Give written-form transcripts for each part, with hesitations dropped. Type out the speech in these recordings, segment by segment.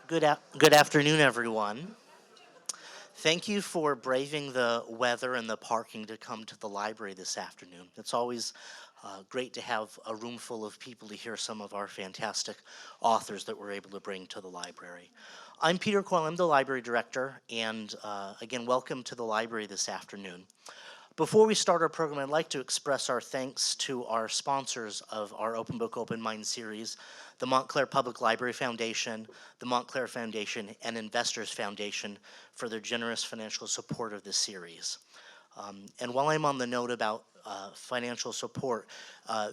Good afternoon, everyone. Thank you for braving the weather and the parking to come to the library this afternoon. It's always great to have a room full of people to hear some of our fantastic authors that we're able to bring to the library. I'm Peter Coyle, I'm the library director, and again, welcome to the library this afternoon. Before we start our program, I'd like to express our thanks to our sponsors of our Open Book, Open Mind series, the Montclair Public Library Foundation, the Montclair Foundation, and Investors Foundation for their generous financial support of this series. And while I'm on the note about financial support,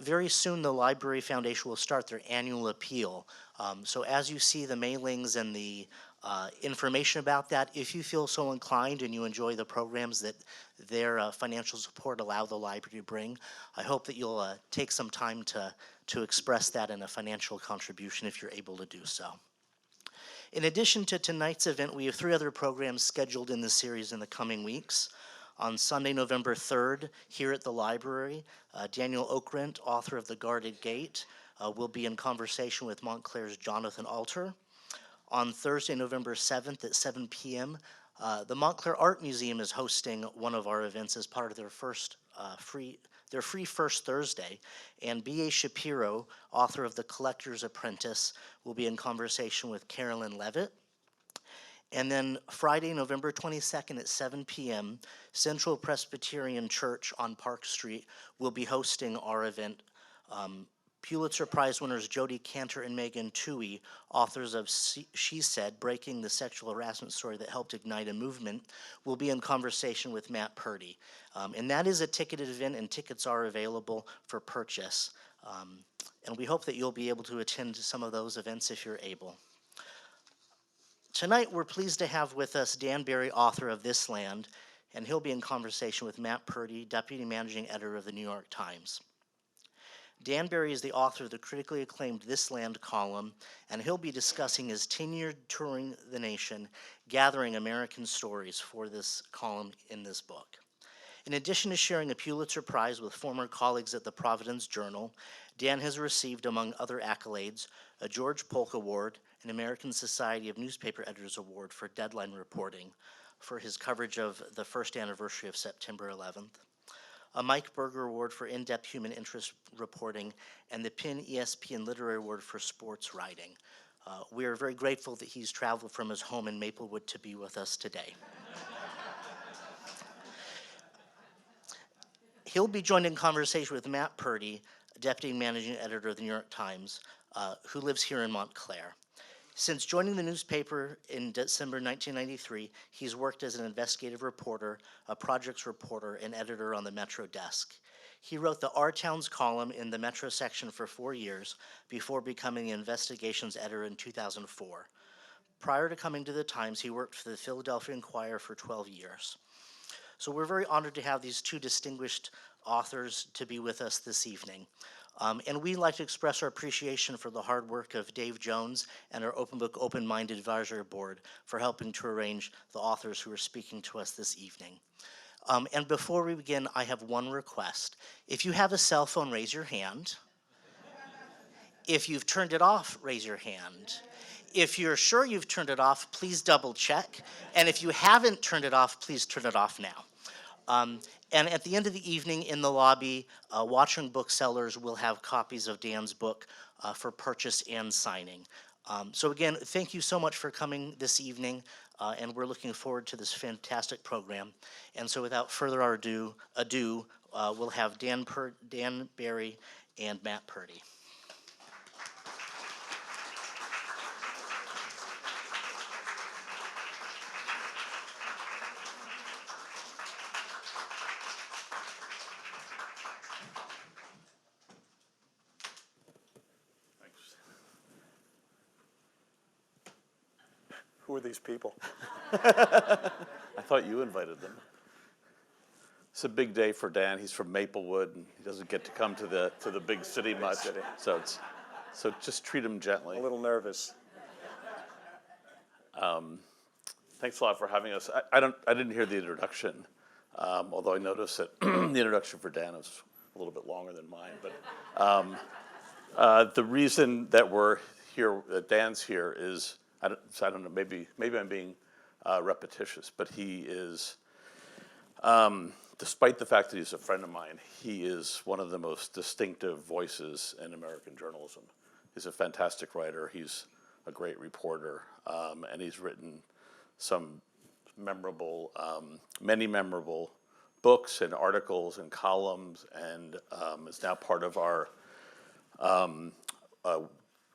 very soon the Library Foundation will start their annual appeal. So as you see the mailings and the information about that, if you feel so inclined and you enjoy the programs that their financial support allow the library to bring, I hope that you'll take some time to express that in a financial contribution if you're able to do so. In addition to tonight's event, we have 3 other programs scheduled in the series in the coming weeks. On Sunday, November 3rd, here at the library, Daniel Okrent, author of The Guarded Gate, will be in conversation with Montclair's Jonathan Alter. On Thursday, November 7th at 7 p.m., the Montclair Art Museum is hosting one of our events as part of their free First Thursday, and B.A. Shapiro, author of The Collector's Apprentice, will be in conversation with Carolyn Levitt. And then Friday, November 22nd at 7 p.m., Central Presbyterian Church on Park Street will be hosting our event. Pulitzer Prize winners Jodi Kantor and Megan Twohey, authors of She Said, Breaking the Sexual Harassment Story That Helped Ignite a Movement, will be in conversation with Matt Purdy. And that is a ticketed event, and tickets are available for purchase. And we hope that you'll be able to attend some of those events if you're able. Tonight, we're pleased to have with us Dan Barry, author of This Land, and he'll be in conversation with Matt Purdy, Deputy Managing Editor of the New York Times. Dan Barry is the author of the critically acclaimed This Land column, and he'll be discussing his 10-year touring the nation, gathering American stories for this column in this book. In addition to sharing a Pulitzer Prize with former colleagues at the Providence Journal, Dan has received, among other accolades, a George Polk Award, an American Society of Newspaper Editors Award for deadline reporting for his coverage of the first anniversary of September 11th, a Mike Berger Award for in-depth human interest reporting, and the PIN ESPN Literary Award for sports writing. We are very grateful that he's traveled from his home in Maplewood to be with us today. He'll be joined in conversation with Matt Purdy, Deputy Managing Editor of the New York Times, who lives here in Montclair. Since joining the newspaper in December 1993, he's worked as an investigative reporter, a projects reporter, and editor on the Metro desk. He wrote the Our Towns column in the Metro section for 4 years before becoming the investigations editor in 2004. Prior to coming to the Times, he worked for the Philadelphia Inquirer for 12 years. So we're very honored to have these 2 distinguished authors to be with us this evening. And we'd like to express our appreciation for the hard work of Dave Jones and our Open Book, Open Mind Advisory Board for helping to arrange the authors who are speaking to us this evening. And before we begin, I have one request. If you have a cell phone, raise your hand. If you've turned it off, raise your hand. If you're sure you've turned it off, please double check. And if you haven't turned it off, please turn it off now. And at the end of the evening in the lobby, Watchung booksellers will have copies of Dan's book for purchase and signing. So again, thank you so much for coming this evening, and we're looking forward to this fantastic program. And so without further ado, we'll have Dan Barry and Matt Purdy. Who are these people? I thought you invited them. It's a big day for Dan. He's from Maplewood, and he doesn't get to come to the big city much. So just treat him gently. A little nervous. Thanks a lot for having us. I didn't hear the introduction, although I noticed that the introduction for Dan was a little bit longer than mine. But the reason that we're here, Dan's here, is, I don't know, maybe I'm being repetitious, but he is, despite the fact that he's a friend of mine, he is one of the most distinctive voices in American journalism. He's a fantastic writer. He's a great reporter, and he's written some memorable, many memorable books and articles and columns, and is now part of our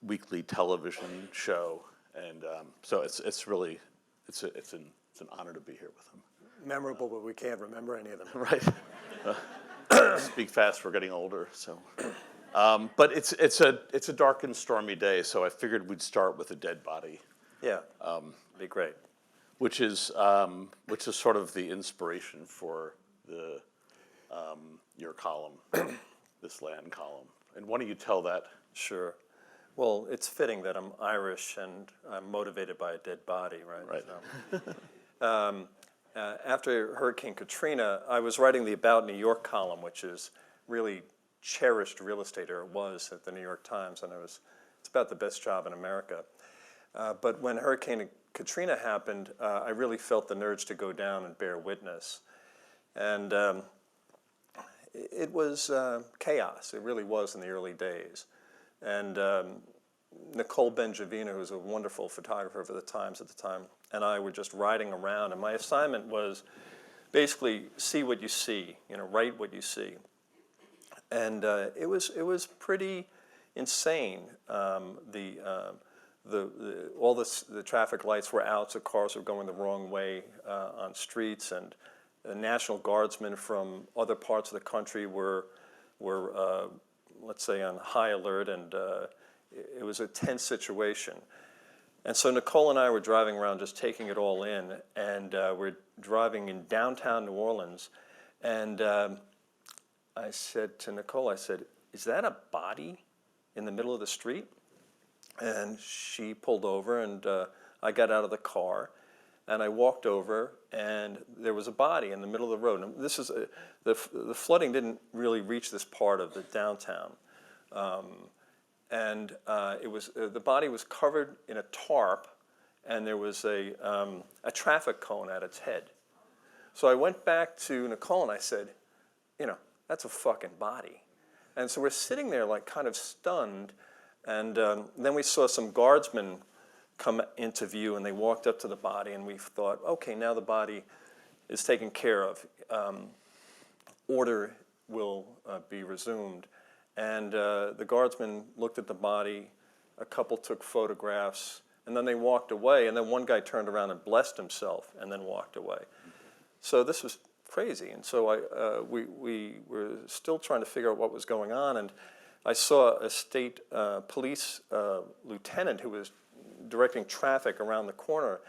weekly television show. And so it's really it's an honor to be here with him. Memorable, but we can't remember any of them. Right. Speak fast. We're getting older, so. But it's a dark and stormy day, so I figured we'd start with a dead body. Yeah, be great. Which is sort of the inspiration for the your column, this land column. And why don't you tell that? Sure. Well, it's fitting that I'm Irish and I'm motivated by a dead body, right? Right. So, after Hurricane Katrina, I was writing the About New York column, which is really cherished real estate, or it was at the New York Times, and it's about the best job in America. But when Hurricane Katrina happened, I really felt the urge to go down and bear witness. And it was chaos. It really was in the early days. And Nicole Benjavina, who was a wonderful photographer for the Times at the time, and I were just riding around. And my assignment was basically see what you see, write what you see. And it was pretty insane. The traffic lights were out, so cars were going the wrong way on streets, and National Guardsmen from other parts of the country were let's say, on high alert, and it was a tense situation. And so Nicole and I were driving around just taking it all in, and we're driving in downtown New Orleans, and I said to Nicole, I said, "Is that a body in the middle of the street?" And she pulled over, and I got out of the car, and I walked over, and there was a body in the middle of the road. And this is the flooding didn't really reach this part of the downtown, and it was the body was covered in a tarp, and there was a traffic cone at its head. So I went back to Nicole and I said, "That's a fucking body." And so we're sitting there like kind of stunned. And then we saw some guardsmen come into view, and they walked up to the body, and we thought, okay, now the body is taken care of. Order will be resumed. And the guardsmen looked at the body, a couple took photographs, and then they walked away, and then one guy turned around and blessed himself and then walked away. So this was crazy, and so we were still trying to figure out what was going on, and I saw a state police lieutenant who was directing traffic around the corner,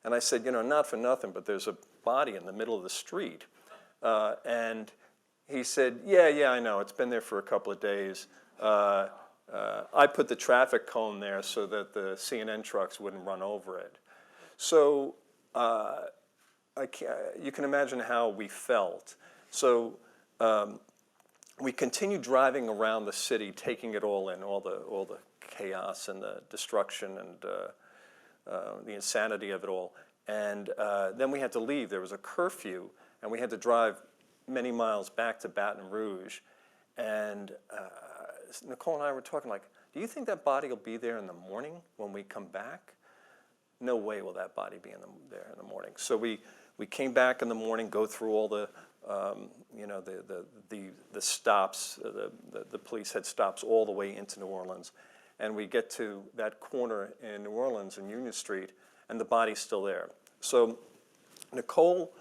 and I said, not for nothing, but there's a body in the middle of the street. And he said, yeah, I know, it's been there for a couple of days. I put the traffic cone there so that the CNN trucks wouldn't run over it. So you can imagine how we felt. So we continued driving around the city, taking it all in, all the chaos and the destruction and the insanity of it all. And then we had to leave. There was a curfew, and we had to drive many miles back to Baton Rouge. And Nicole and I were talking like, do you think that body will be there in the morning when we come back? No way will that body be there in the morning. So we came back in the morning, go through all the the stops. The police had stops all the way into New Orleans, and we get to that corner in New Orleans in Union Street, and the body's still there. So Nicole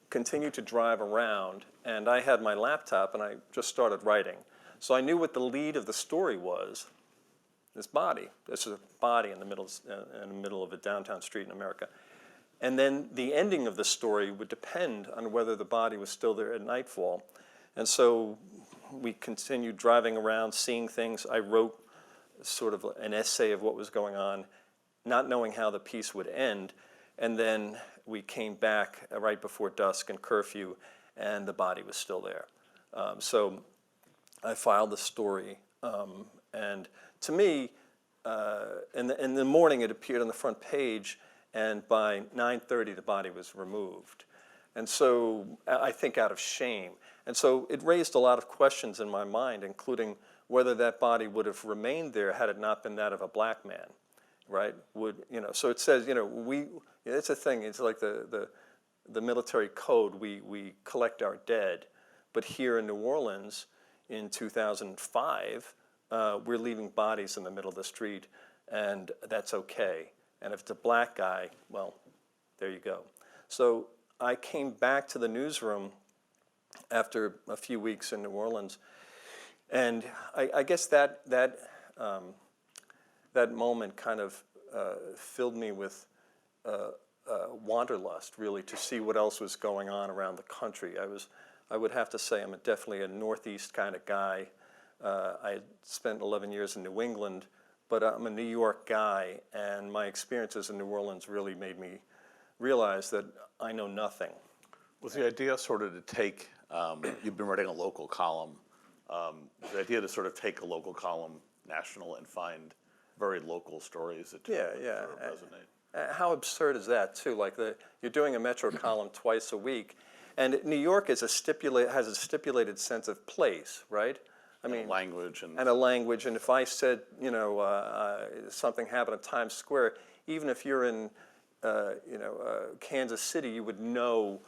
continued to drive around, and I had my laptop, and I just started writing. So I knew what the lead of the story was. This body. This is a body in the middle of a downtown street in America. And then the ending of the story would depend on whether the body was still there at nightfall. And so we continued driving around, seeing things. I wrote sort of an essay of what was going on, not knowing how the piece would end. And then we came back right before dusk and curfew, and the body was still there. So I filed the story. And to me, in the morning it appeared on the front page, and by 9:30 the body was removed. And so I think out of shame. And so it raised a lot of questions in my mind, including whether that body would have remained there had it not been that of a black man, right? So it says, it's a thing, it's like the military code, we collect our dead. But here in New Orleans in 2005, we're leaving bodies in the middle of the street, and that's okay. And if it's a black guy, well, there you go. So I came back to the newsroom after a few weeks in New Orleans, and I guess that moment kind of filled me with wanderlust, really, to see what else was going on around the country. I would have to say I'm definitely a Northeast kind of guy. I had spent 11 years in New England, but I'm a New York guy, and my experiences in New Orleans really made me realize that I know nothing. Was the idea sort of to take, you've been writing a local column, the idea to sort of take a local column national and find very local stories that sort of resonate? How absurd is that, too? Like you're doing a Metro column twice a week, and New York has a stipulated sense of place, right? I mean, language and a language. And if I said, something happened at Times Square, even if you're in, Kansas City, you would know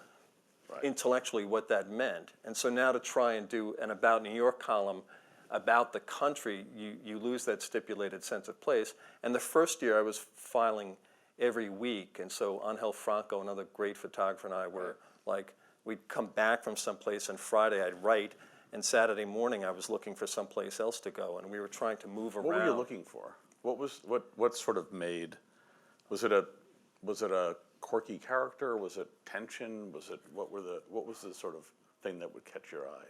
intellectually what that meant. And so now to try and do an About New York column about the country, you lose that stipulated sense of place. And the first year I was filing every week, and so Angel Franco, another great photographer, and I were like, we'd come back from someplace, and Friday I'd write, and Saturday morning I was looking for someplace else to go, and we were trying to move around. What were you looking for? What sort of made, was it a quirky character? Was it tension? What was the sort of thing that would catch your eye?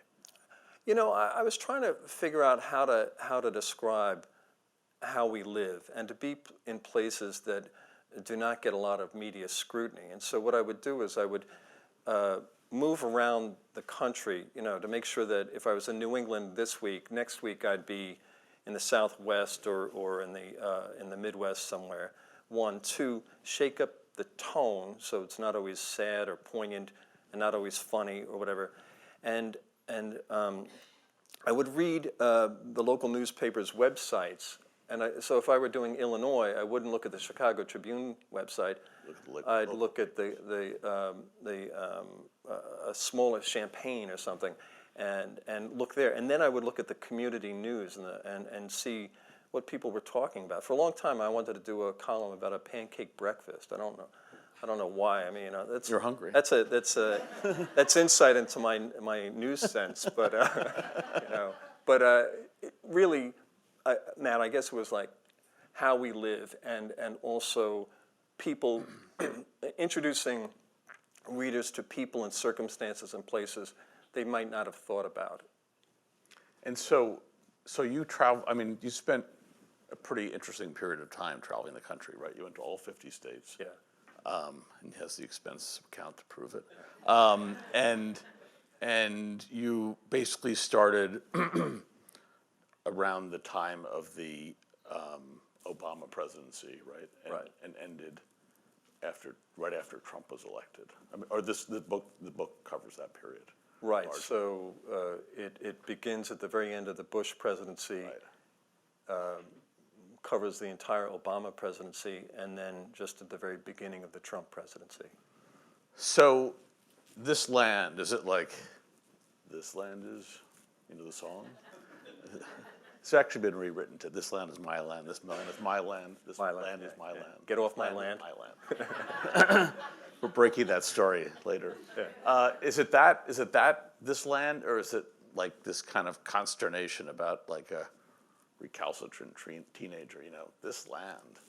I was trying to figure out how to describe how we live, and to be in places that do not get a lot of media scrutiny. And so what I would do is I would move around the country, to make sure that if I was in New England this week, next week I'd be in the Southwest or in the Midwest somewhere. 1, 2, shake up the tone so it's not always sad or poignant and not always funny or whatever. And I would read the local newspapers' websites. And so if I were doing Illinois, I wouldn't look at the Chicago Tribune website. I'd look at a smaller Champaign or something, and look there. And then I would look at the community news and see what people were talking about. For a long time, I wanted to do a column about a pancake breakfast. I don't know why. I mean, that's you're hungry. That's insight into my news sense. But really. Matt, I guess it was like how we live, and also people introducing readers to people and circumstances and places they might not have thought about. And so you travel. I mean, you spent a pretty interesting period of time traveling the country, right? You went to all 50 states. Yeah. And he has the expense account to prove it. And you basically started around the time of the Obama presidency, right? And ended right after Trump was elected. I mean, or the book covers that period. Right. Largely. So it begins at the very end of the Bush presidency, covers the entire Obama presidency, and then just at the very beginning of the Trump presidency. So this land, is it like this land is, the song? It's actually been rewritten to "This land is my land. This land is my land. This land is my land. Get off my land. My land." We're breaking that story later. Yeah. Is it that this land, or is it like this kind of consternation about like a recalcitrant teenager? This land.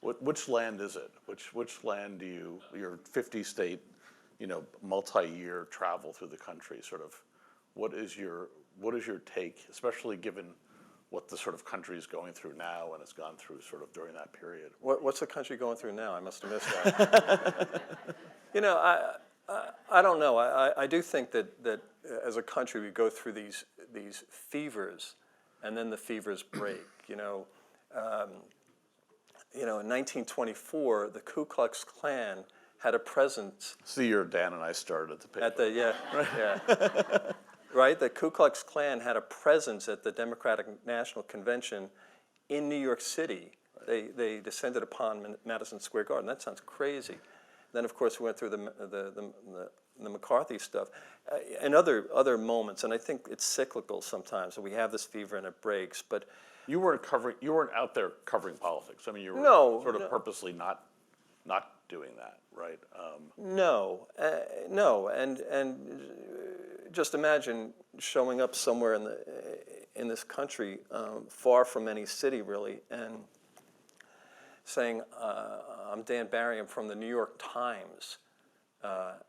Which land is it? Which land do your 50-state, multi-year travel through the country? Sort of, what is your take, especially given what the sort of country is going through now and has gone through sort of during that period? What's the country going through now? I must have missed that. I don't know. I do think that as a country we go through these fevers, and then the fevers break. in 1924, the Ku Klux Klan had a presence It's the year Dan and I started the paper. at the, yeah. Right? The Ku Klux Klan had a presence at the Democratic National Convention in New York City. They descended upon Madison Square Garden. That sounds crazy. Then, of course, we went through the McCarthy stuff and other moments. And I think it's cyclical sometimes. We have this fever and it breaks. But You weren't out there covering politics. I mean, you were sort of purposely not doing that, right? no, and just imagine showing up somewhere in this country, far from any city really, and saying, "I'm Dan Barry. I'm from the New York Times,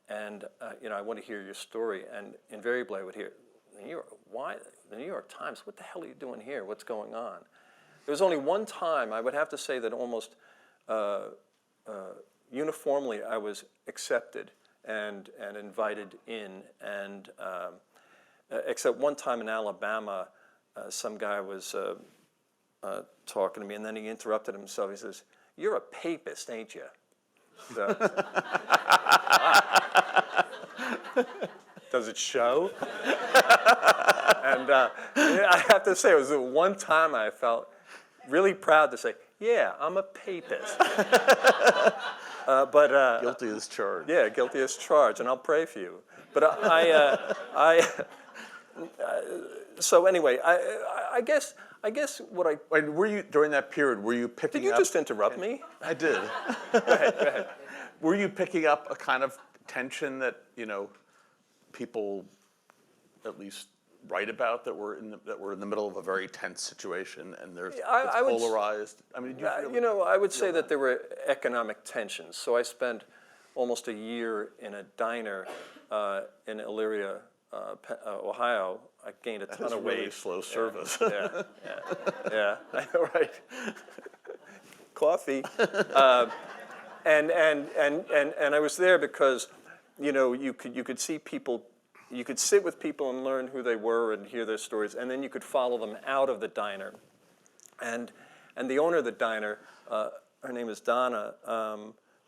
and I want to hear your story." And invariably, I would hear, "Why the New York Times? What the hell are you doing here? What's going on?" There was only one time I would have to say that almost uniformly I was accepted and invited in, and except one time in Alabama, some guy was talking to me, and then he interrupted himself. He says, "You're a papist, ain't you?" So, does it show? And I have to say, it was the one time I felt really proud to say, "Yeah, I'm a papist." But Guilty as charged. yeah, guilty as charged, and I'll pray for you. But so anyway, I guess what I And were you, during that period, were you picking did you up? just interrupt me? I did. Go ahead. Were you picking up a kind of tension that, people at least write about, that we're in the middle of a very tense situation, and it's polarized? I mean, did you feel I would say that there were economic tensions. So I spent almost a year in a diner in Elyria, Ohio. I gained a ton That's of really weight. slow service. Yeah, I know, right? Coffee. And I was there because, you could see people, you could sit with people and learn who they were and hear their stories, and then you could follow them out of the diner. And the owner of the diner, her name is Donna,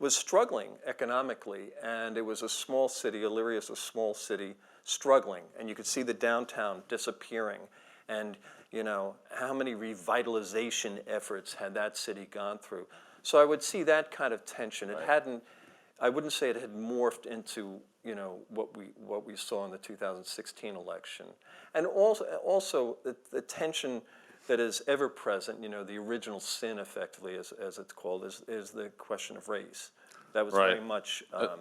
was struggling economically, and it was a small city. Elyria is a small city, struggling, and you could see the downtown disappearing. And how many revitalization efforts had that city gone through? So I would see that kind of tension. It hadn't. I wouldn't say it had morphed into what we saw in the 2016 election, and also the tension that is ever present. The original sin, effectively, as it's called, is the question of race. That was Right. very much. I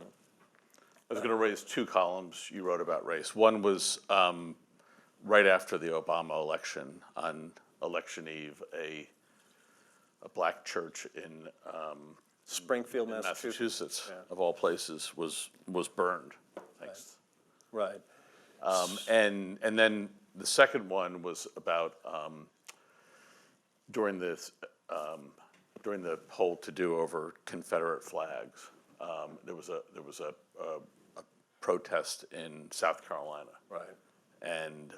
was going to raise two columns you wrote about race. One was right after the Obama election, on election eve, a black church in Springfield, Massachusetts, of all places, was burned. Thanks. Right. And then the second one was about during the whole to-do over Confederate flags. There was a protest in South Carolina. Right. And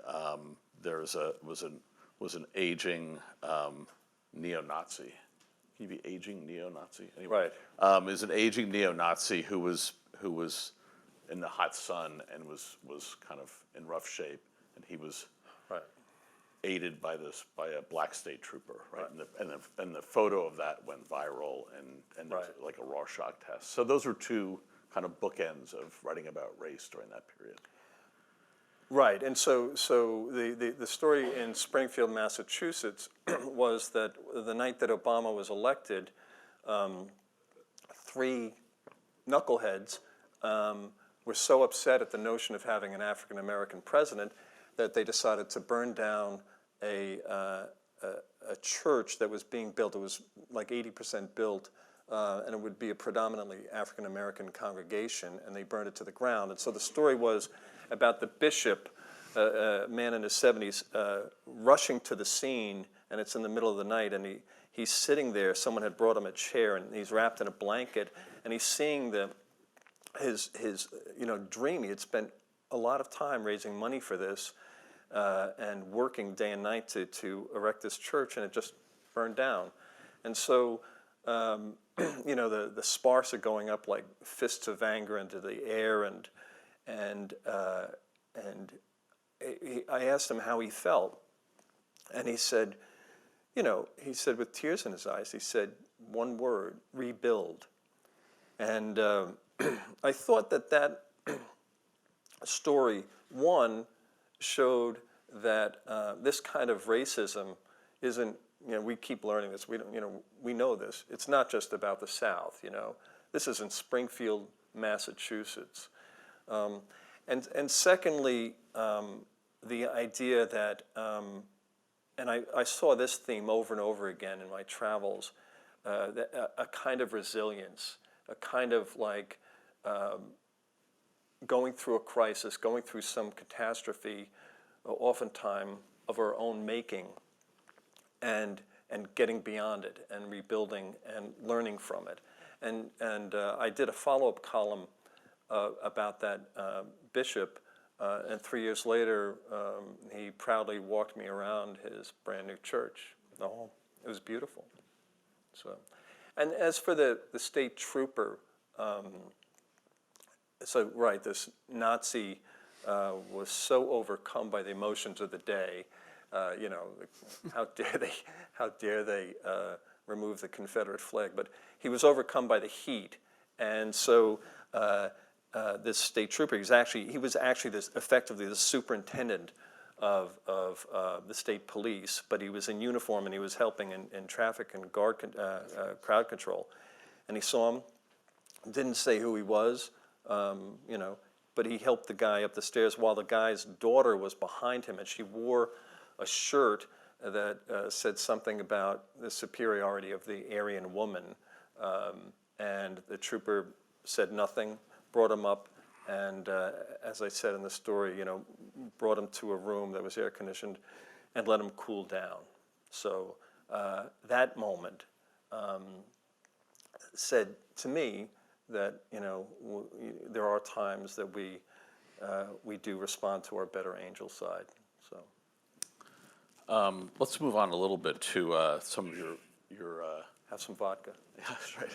there was an aging neo-Nazi. Can you be aging neo-Nazi? Anyway, Right. is an aging neo-Nazi who was in the hot sun and was kind of in rough shape, and he was Right. aided by a black state trooper, right? And the photo of that went viral, and there was Right. like a Rorschach test. So those were two kind of bookends of writing about race during that period. Right, and so the story in Springfield, Massachusetts, was that the night that Obama was elected, three knuckleheads were so upset at the notion of having an African American president that they decided to burn down a church that was being built. It was like 80% built, and it would be a predominantly African American congregation, and they burned it to the ground. And so the story was about the bishop, a man in his 70s, rushing to the scene, and it's in the middle of the night, and he's sitting there. Someone had brought him a chair, and he's wrapped in a blanket, and he's seeing his dream. He had spent a lot of time raising money for this, and working day and night to erect this church, and it just burned down. And so you know, the sparks are going up like fists of anger into the air, and I asked him how he felt, and he said, you know, he said with tears in his eyes, he said one word: rebuild. And I thought that story, one, showed that this kind of racism isn't, you know, we keep learning this. We don't, you know, we know this. It's not just about the South. You know, this is in Springfield, Massachusetts, and secondly, the idea that, and I saw this theme over and over again in my travels, a kind of resilience, a kind of like going through a crisis, going through some catastrophe, oftentimes of our own making, and getting beyond it and rebuilding and learning from it. And I did a follow-up column about that bishop, and 3 years later, he proudly walked me around his brand new church. Oh, it was beautiful. So, and as for the state trooper, so right, this Nazi was so overcome by the emotions of the day. You know, how dare they remove the Confederate flag? But he was overcome by the heat, and so this state trooper, he was actually effectively the superintendent of the state police, but he was in uniform and he was helping in traffic and crowd control. And he saw him, didn't say who he was, you know, but he helped the guy up the stairs while the guy's daughter was behind him, and she wore a shirt that said something about the superiority of the Aryan woman. And the trooper said nothing, brought him up, and as I said in the story, you know, brought him to a room that was air conditioned and let him cool down. So that moment said to me that, you know, there are times that we do respond to our better angel side. So let's move on a little bit to some of your have some vodka. Yeah, that's right.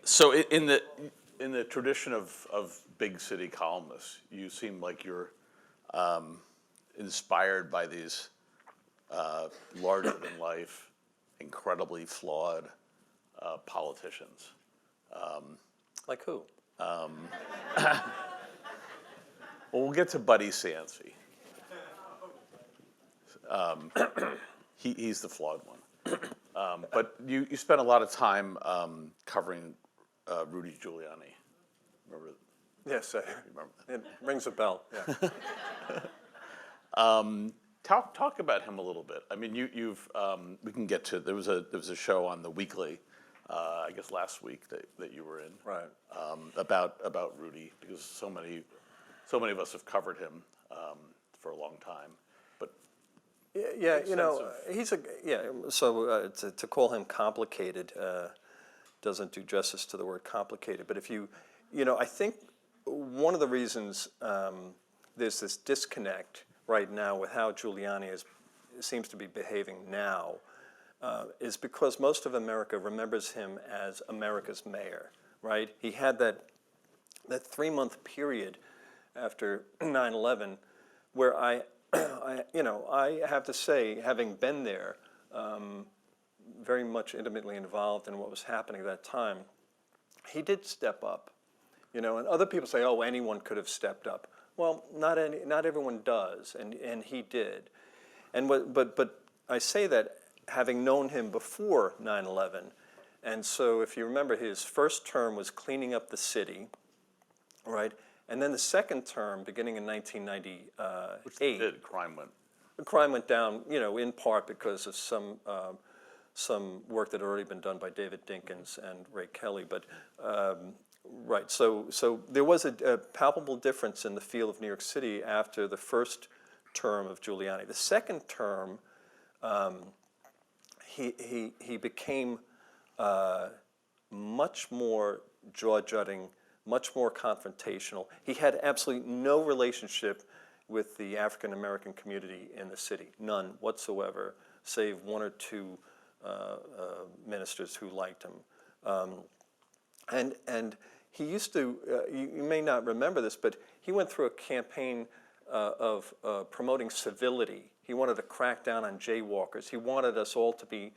So in the tradition of big city columnists, you seem like you're inspired by these larger than life, incredibly flawed politicians. Like who? Well, we'll get to Buddy Cianci. He's the flawed one. But you spent a lot of time covering Rudy Giuliani. Remember? Yes, Remember that? it rings a bell. Yeah. Talk about him a little bit. I mean, you've we can get to there was a show on the Weekly, I guess last week that you were in, Right. About Rudy, because so many of us have covered him for a long time. But Yeah, you know, so to call him complicated doesn't do justice to the word complicated. But if you know, I think one of the reasons there's this disconnect right now with how Giuliani seems to be behaving now is because most of America remembers him as America's mayor, right? He had that 3-month period after 9/11 where I have to say, having been there, very much intimately involved in what was happening at that time, he did step up, you know. And other people say, "Oh, anyone could have stepped up." Well, not everyone does, and he did. And but I say that having known him before 9/11, and so if you remember, his first term was cleaning up the city, right? And then the second term, beginning in 1998, which they did, crime went down, you know, in part because of some work that had already been done by David Dinkins and Ray Kelly. But right, so there was a palpable difference in the feel of New York City after the first term of Giuliani. The second term, he became much more jaw-jutting, much more confrontational. He had absolutely no relationship with the African American community in the city, none whatsoever. save one or two ministers who liked him. And he used to, you may not remember this, but he went through a campaign of promoting civility. He wanted to crack down on jaywalkers. He wanted us all to be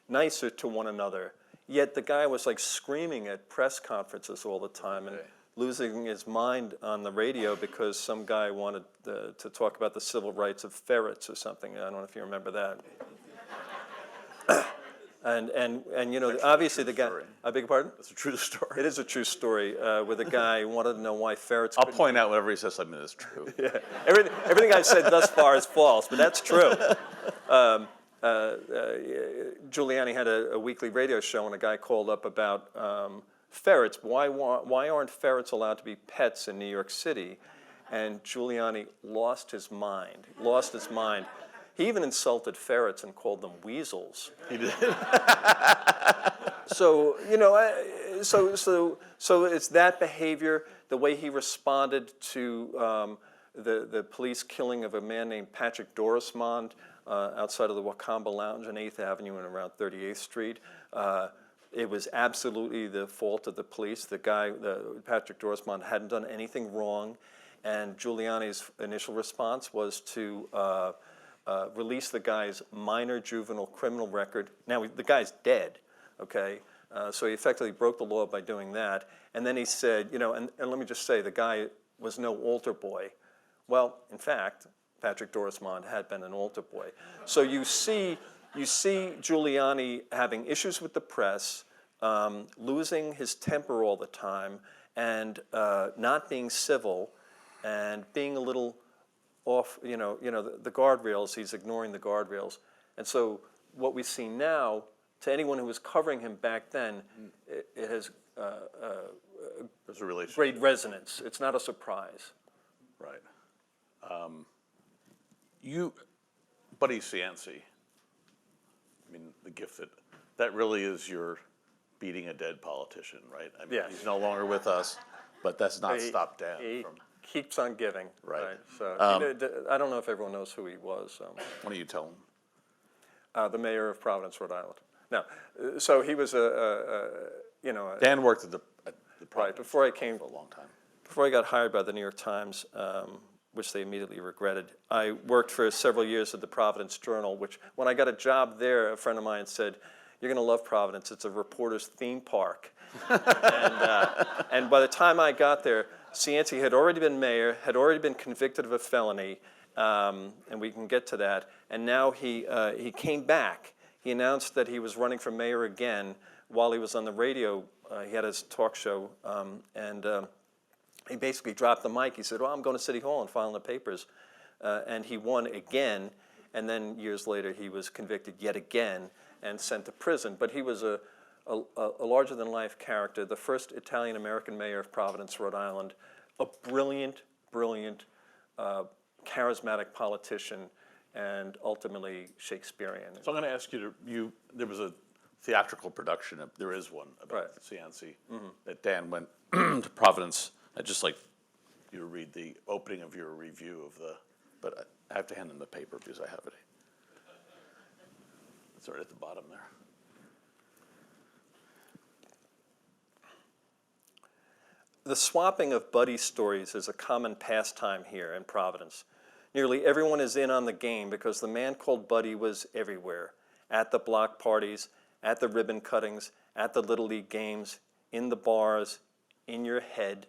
nicer to one another. Yet the guy was like screaming at press conferences all the time and losing his mind on the radio because some guy wanted to talk about the civil rights of ferrets or something. I don't know if you remember that. And you know, obviously the guy, I beg your pardon? That's a true story. It is a true story where the guy wanted to know why ferrets I'll couldn't- point out whenever he says something is true. Yeah. Everything I've said thus far is false, but that's true. Giuliani had a weekly radio show, and a guy called up about ferrets. Why aren't ferrets allowed to be pets in New York City? And Giuliani lost his mind. He even insulted ferrets and called them weasels. He did. So you know, so it's that behavior, the way he responded to the police killing of a man named Patrick Dorismond outside of the Wakamba Lounge on 8th Avenue and around 38th Street. It was absolutely the fault of the police. Patrick Dorismond hadn't done anything wrong, and Giuliani's initial response was to release the guy's minor juvenile criminal record. Now, the guy's dead, okay? So he effectively broke the law by doing that. And then he said, you know, and let me just say, the guy was no altar boy. Well, in fact, Patrick Dorismond had been an altar boy. So you see Giuliani having issues with the press, losing his temper all the time, and not being civil, and being a little off, the guardrails. He's ignoring the guardrails. And so what we see now, to anyone who was covering him back then, it has There's a relationship. great resonance. It's not a surprise. Right. Buddy Cianci, I mean, the gift that really is your beating a dead politician, right? I mean, Yes. he's no longer with us, but that's not stopped Dan He from. keeps on giving. Right. So I don't know if everyone knows who he was. Why don't you tell him? The mayor of Providence, Rhode Island. No, so he was Dan worked at the right before I came for a long time. Before I got hired by the New York Times, which they immediately regretted. I worked for several years at the Providence Journal, which when I got a job there, a friend of mine said, "You're going to love Providence. It's a reporter's theme park." And by the time I got there, Cianci had already been mayor, had already been convicted of a felony, and we can get to that. And now he came back. He announced that he was running for mayor again while he was on the radio. He had his talk show, and he basically dropped the mic. He said, "Well, I'm going to City Hall and filing the papers." And he won again, and then years later he was convicted yet again and sent to prison. But he was a larger-than-life character, the first Italian-American mayor of Providence, Rhode Island, a brilliant, charismatic politician, and ultimately Shakespearean. So I'm going to ask you there was a theatrical production, there is one about Cianci, that Dan went to Providence. I'd just like you to read the opening of your review of but I have to hand him the paper because I have it. It's right at the bottom there. The swapping of buddy stories is a common pastime here in Providence. Nearly everyone is in on the game because the man called Buddy was everywhere, at the block parties, at the ribbon cuttings, at the Little League games, in the bars, in your head.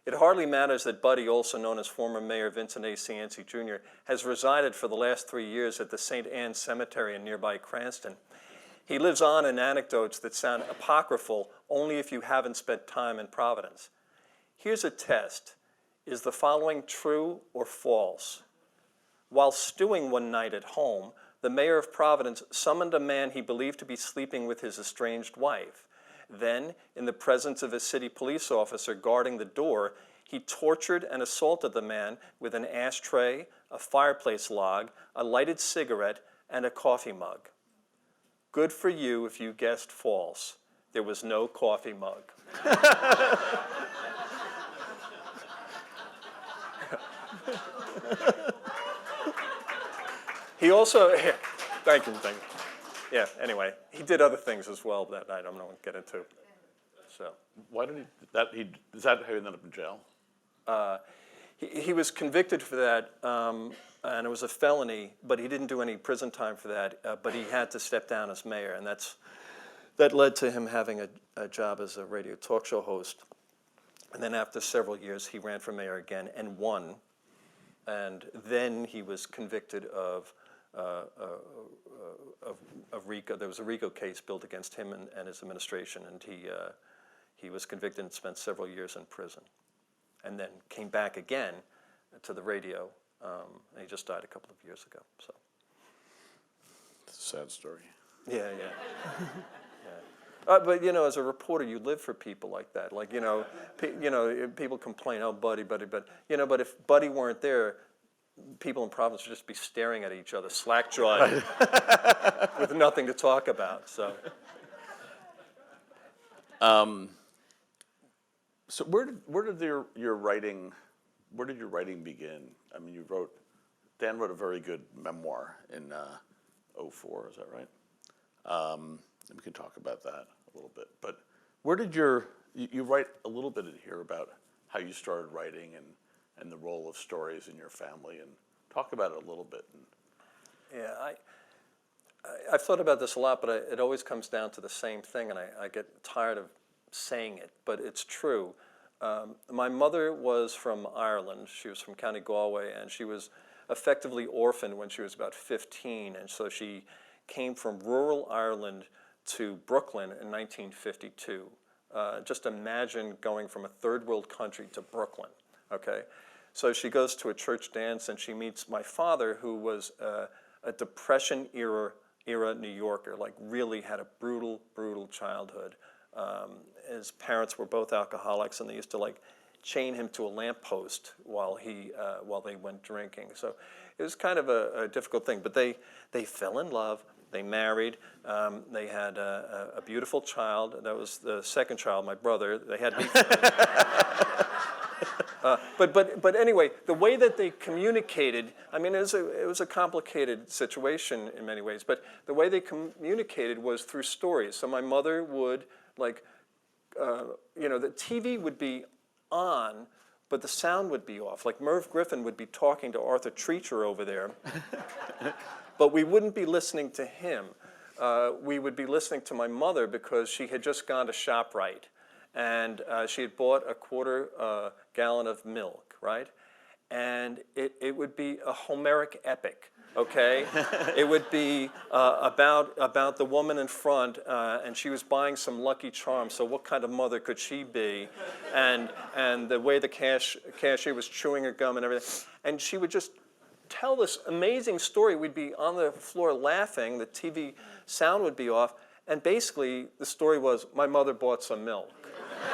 It hardly matters that Buddy, also known as former Mayor Vincent A. Cianci Jr., has resided for the last 3 years at the St. Anne's Cemetery in nearby Cranston. He lives on in anecdotes that sound apocryphal only if you haven't spent time in Providence. Here's a test. Is the following true or false? While stewing one night at home, the mayor of Providence summoned a man he believed to be sleeping with his estranged wife. Then, in the presence of a city police officer guarding the door, he tortured and assaulted the man with an ashtray, a fireplace log, a lighted cigarette, and a coffee mug. Good for you if you guessed false. There was no coffee mug. He also, thank you. Yeah, anyway, he did other things as well that I don't know get into. So Why did is that how he ended up in jail? he was convicted for that, and it was a felony, but he didn't do any prison time for that, but he had to step down as mayor, and that led to him having a job as a radio talk show host. And then after several years, he ran for mayor again and won. And then he was convicted of RICO. There was a RICO case built against him and his administration, and he was convicted and spent several years in prison. And then came back again to the radio, and he just died a couple of years ago. So. It's a sad story. Yeah. But as a reporter, you live for people like that. Like people complain, oh, Buddy, but but if Buddy weren't there, people in Providence would just be staring at each other, slack-jawed, with nothing to talk about. So. So where did your writing begin? I mean, Dan wrote a very good memoir in '04. Is that right? And we can talk about that a little bit. But where did you write a little bit in here about how you started writing and the role of stories in your family, and talk about it a little bit. Yeah, I've thought about this a lot, but it always comes down to the same thing, and I get tired of saying it, but it's true. My mother was from Ireland. She was from County Galway, and she was effectively orphaned when she was about 15, and so she came from rural Ireland to Brooklyn in 1952. Just imagine going from a third world country to Brooklyn, okay? So she goes to a church dance and she meets my father, who was a Depression era New Yorker, like really had a brutal childhood. His parents were both alcoholics, and they used to like chain him to a lamppost while they went drinking. So it was kind of a difficult thing, but they fell in love. They married. They had a beautiful child. That was the second child, my brother. They had me. But anyway, the way that they communicated, I mean, it was a complicated situation in many ways, but the way they communicated was through stories. So my mother would, like, the TV would be on, but the sound would be off. Like Merv Griffin would be talking to Arthur Treacher over there, but we wouldn't be listening to him. We would be listening to my mother because she had just gone to ShopRite, and she had bought a quarter gallon of milk, right? And it would be a Homeric epic, okay? It would be about the woman in front, and she was buying some Lucky Charms, so what kind of mother could she be? And the way the cashier was chewing her gum and everything. And she would just tell this amazing story. We'd be on the floor laughing, the TV sound would be off, and basically the story was, my mother bought some milk.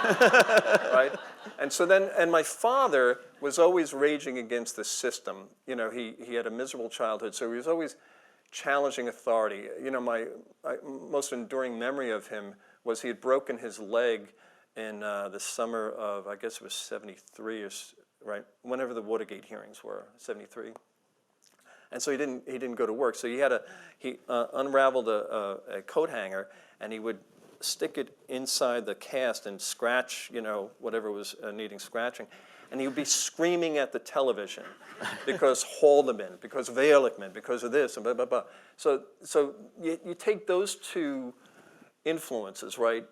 Right? And so then, and my father was always raging against the system. He had a miserable childhood, so he was always challenging authority. My most enduring memory of him was he had broken his leg in the summer of, I guess it was 73, or right, whenever the Watergate hearings were, 73. And so he didn't go to work. So he unraveled a coat hanger, and he would stick it inside the cast and scratch, whatever was needing scratching. And he would be screaming at the television because Haldeman, because of Ehrlichman, because of this, and blah, blah, blah. So you take those two influences, right?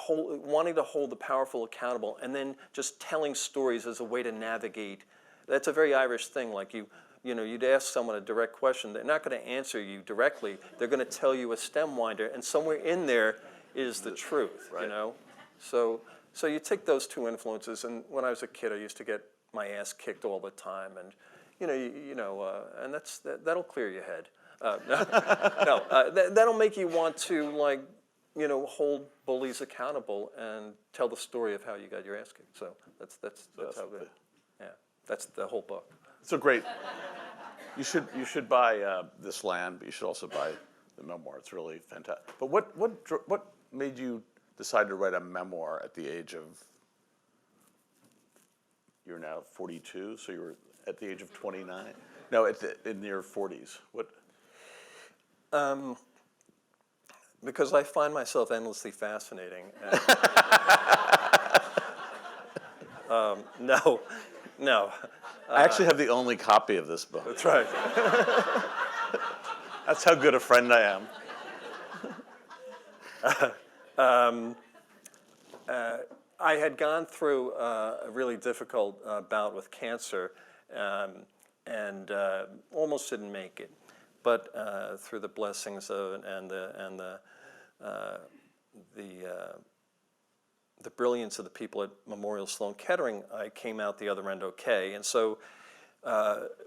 Wanting to hold the powerful accountable, and then just telling stories as a way to navigate. That's a very Irish thing. Like you'd ask someone a direct question. They're not going to answer you directly. They're going to tell you a stem winder, and somewhere in there is the truth. Right. So you take those two influences. And when I was a kid, I used to get my ass kicked all the time, and and that'll clear your head. That'll make you want to hold bullies accountable and tell the story of how you got your ass kicked. So that's how good. Yeah, that's the whole book. So great. You should buy this land, but you should also buy the memoir. It's really fantastic. But what made you decide to write a memoir at the age of? You're now 42, so you were at the age of 29. No, in your 40s. What? Because I find myself endlessly fascinating. No, no, I actually have the only copy of this book. that's right. That's how good a friend I am. I had gone through a really difficult bout with cancer, and almost didn't make it. But through the blessings of the brilliance of the people at Memorial Sloan Kettering, I came out the other end okay. And so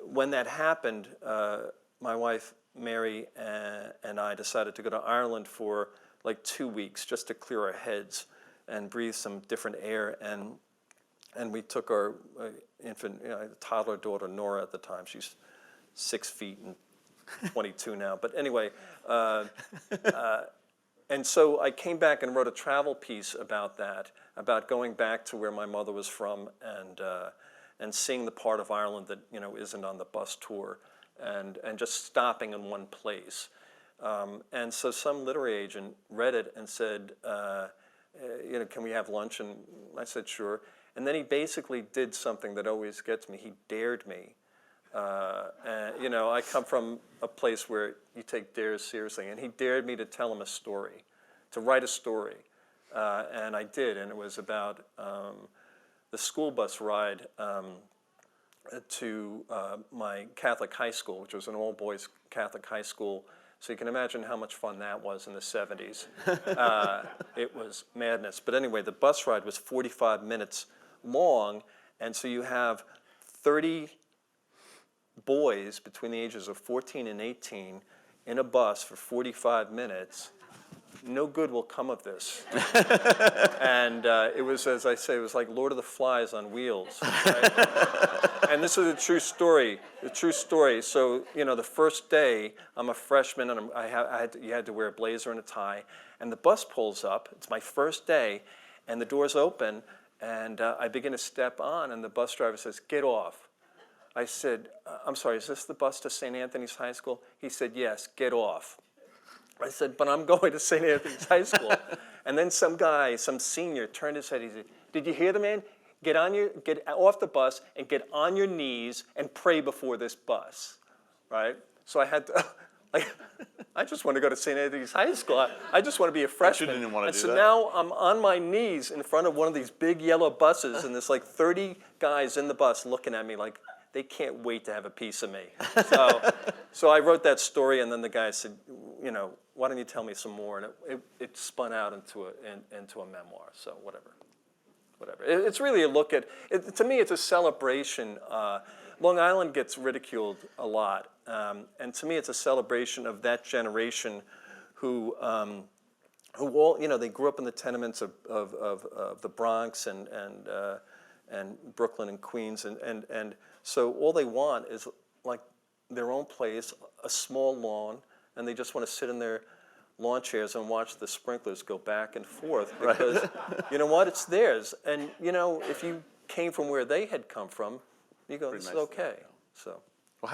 when that happened, my wife Mary and I decided to go to Ireland for like 2 weeks just to clear our heads and breathe some different air. And we took our infant, toddler daughter Nora at the time. She's 6 feet and 22 now. But anyway, and so I came back and wrote a travel piece about that, about going back to where my mother was from and seeing the part of Ireland that isn't on the bus tour, and just stopping in one place. And so some literary agent read it and said, can we have lunch? And I said, sure. And then he basically did something that always gets me. He dared me. And, I come from a place where you take dares seriously, and he dared me to tell him a story, to write a story. And I did, and it was about the school bus ride to my Catholic high school, which was an all-boys Catholic high school. So you can imagine how much fun that was in the 70s. It was madness. But anyway, the bus ride was 45 minutes long, and so you have 30 boys between the ages of 14 and 18 in a bus for 45 minutes. No good will come of this. And it was, as I say, it was like Lord of the Flies on wheels. Right? And this is a true story, So, the first day, I'm a freshman, and you had to wear a blazer and a tie, and the bus pulls up. It's my first day, and the doors open, and I begin to step on, and the bus driver says, "Get off." I said, "I'm sorry, is this the bus to St. Anthony's High School?" He said, "Yes, get off." I said, "But I'm going to St. Anthony's High School." And then some guy, some senior, turned his head. He said, "Did you hear the man? Get off the bus and get on your knees and pray before this bus," right? So I had to, I just want to go to St. Anthony's High School. I just want to be a freshman. You didn't want to do so that. now I'm on my knees in front of one of these big yellow buses, and there's like 30 guys in the bus looking at me like they can't wait to have a piece of me. So I wrote that story, and then the guy said, "Why don't you tell me some more?" And it spun out into a memoir. So whatever. It's really a look at, to me, it's a celebration. Long Island gets ridiculed a lot, and to me, it's a celebration of that generation who all, they grew up in the tenements of the Bronx and Brooklyn and Queens, and so all they want is like their own place, a small lawn, and they just want to sit in their lawn chairs and watch the sprinklers go back and forth because, you know what, it's theirs. And, if you came from where they had come from, you go, this is okay. So. Well,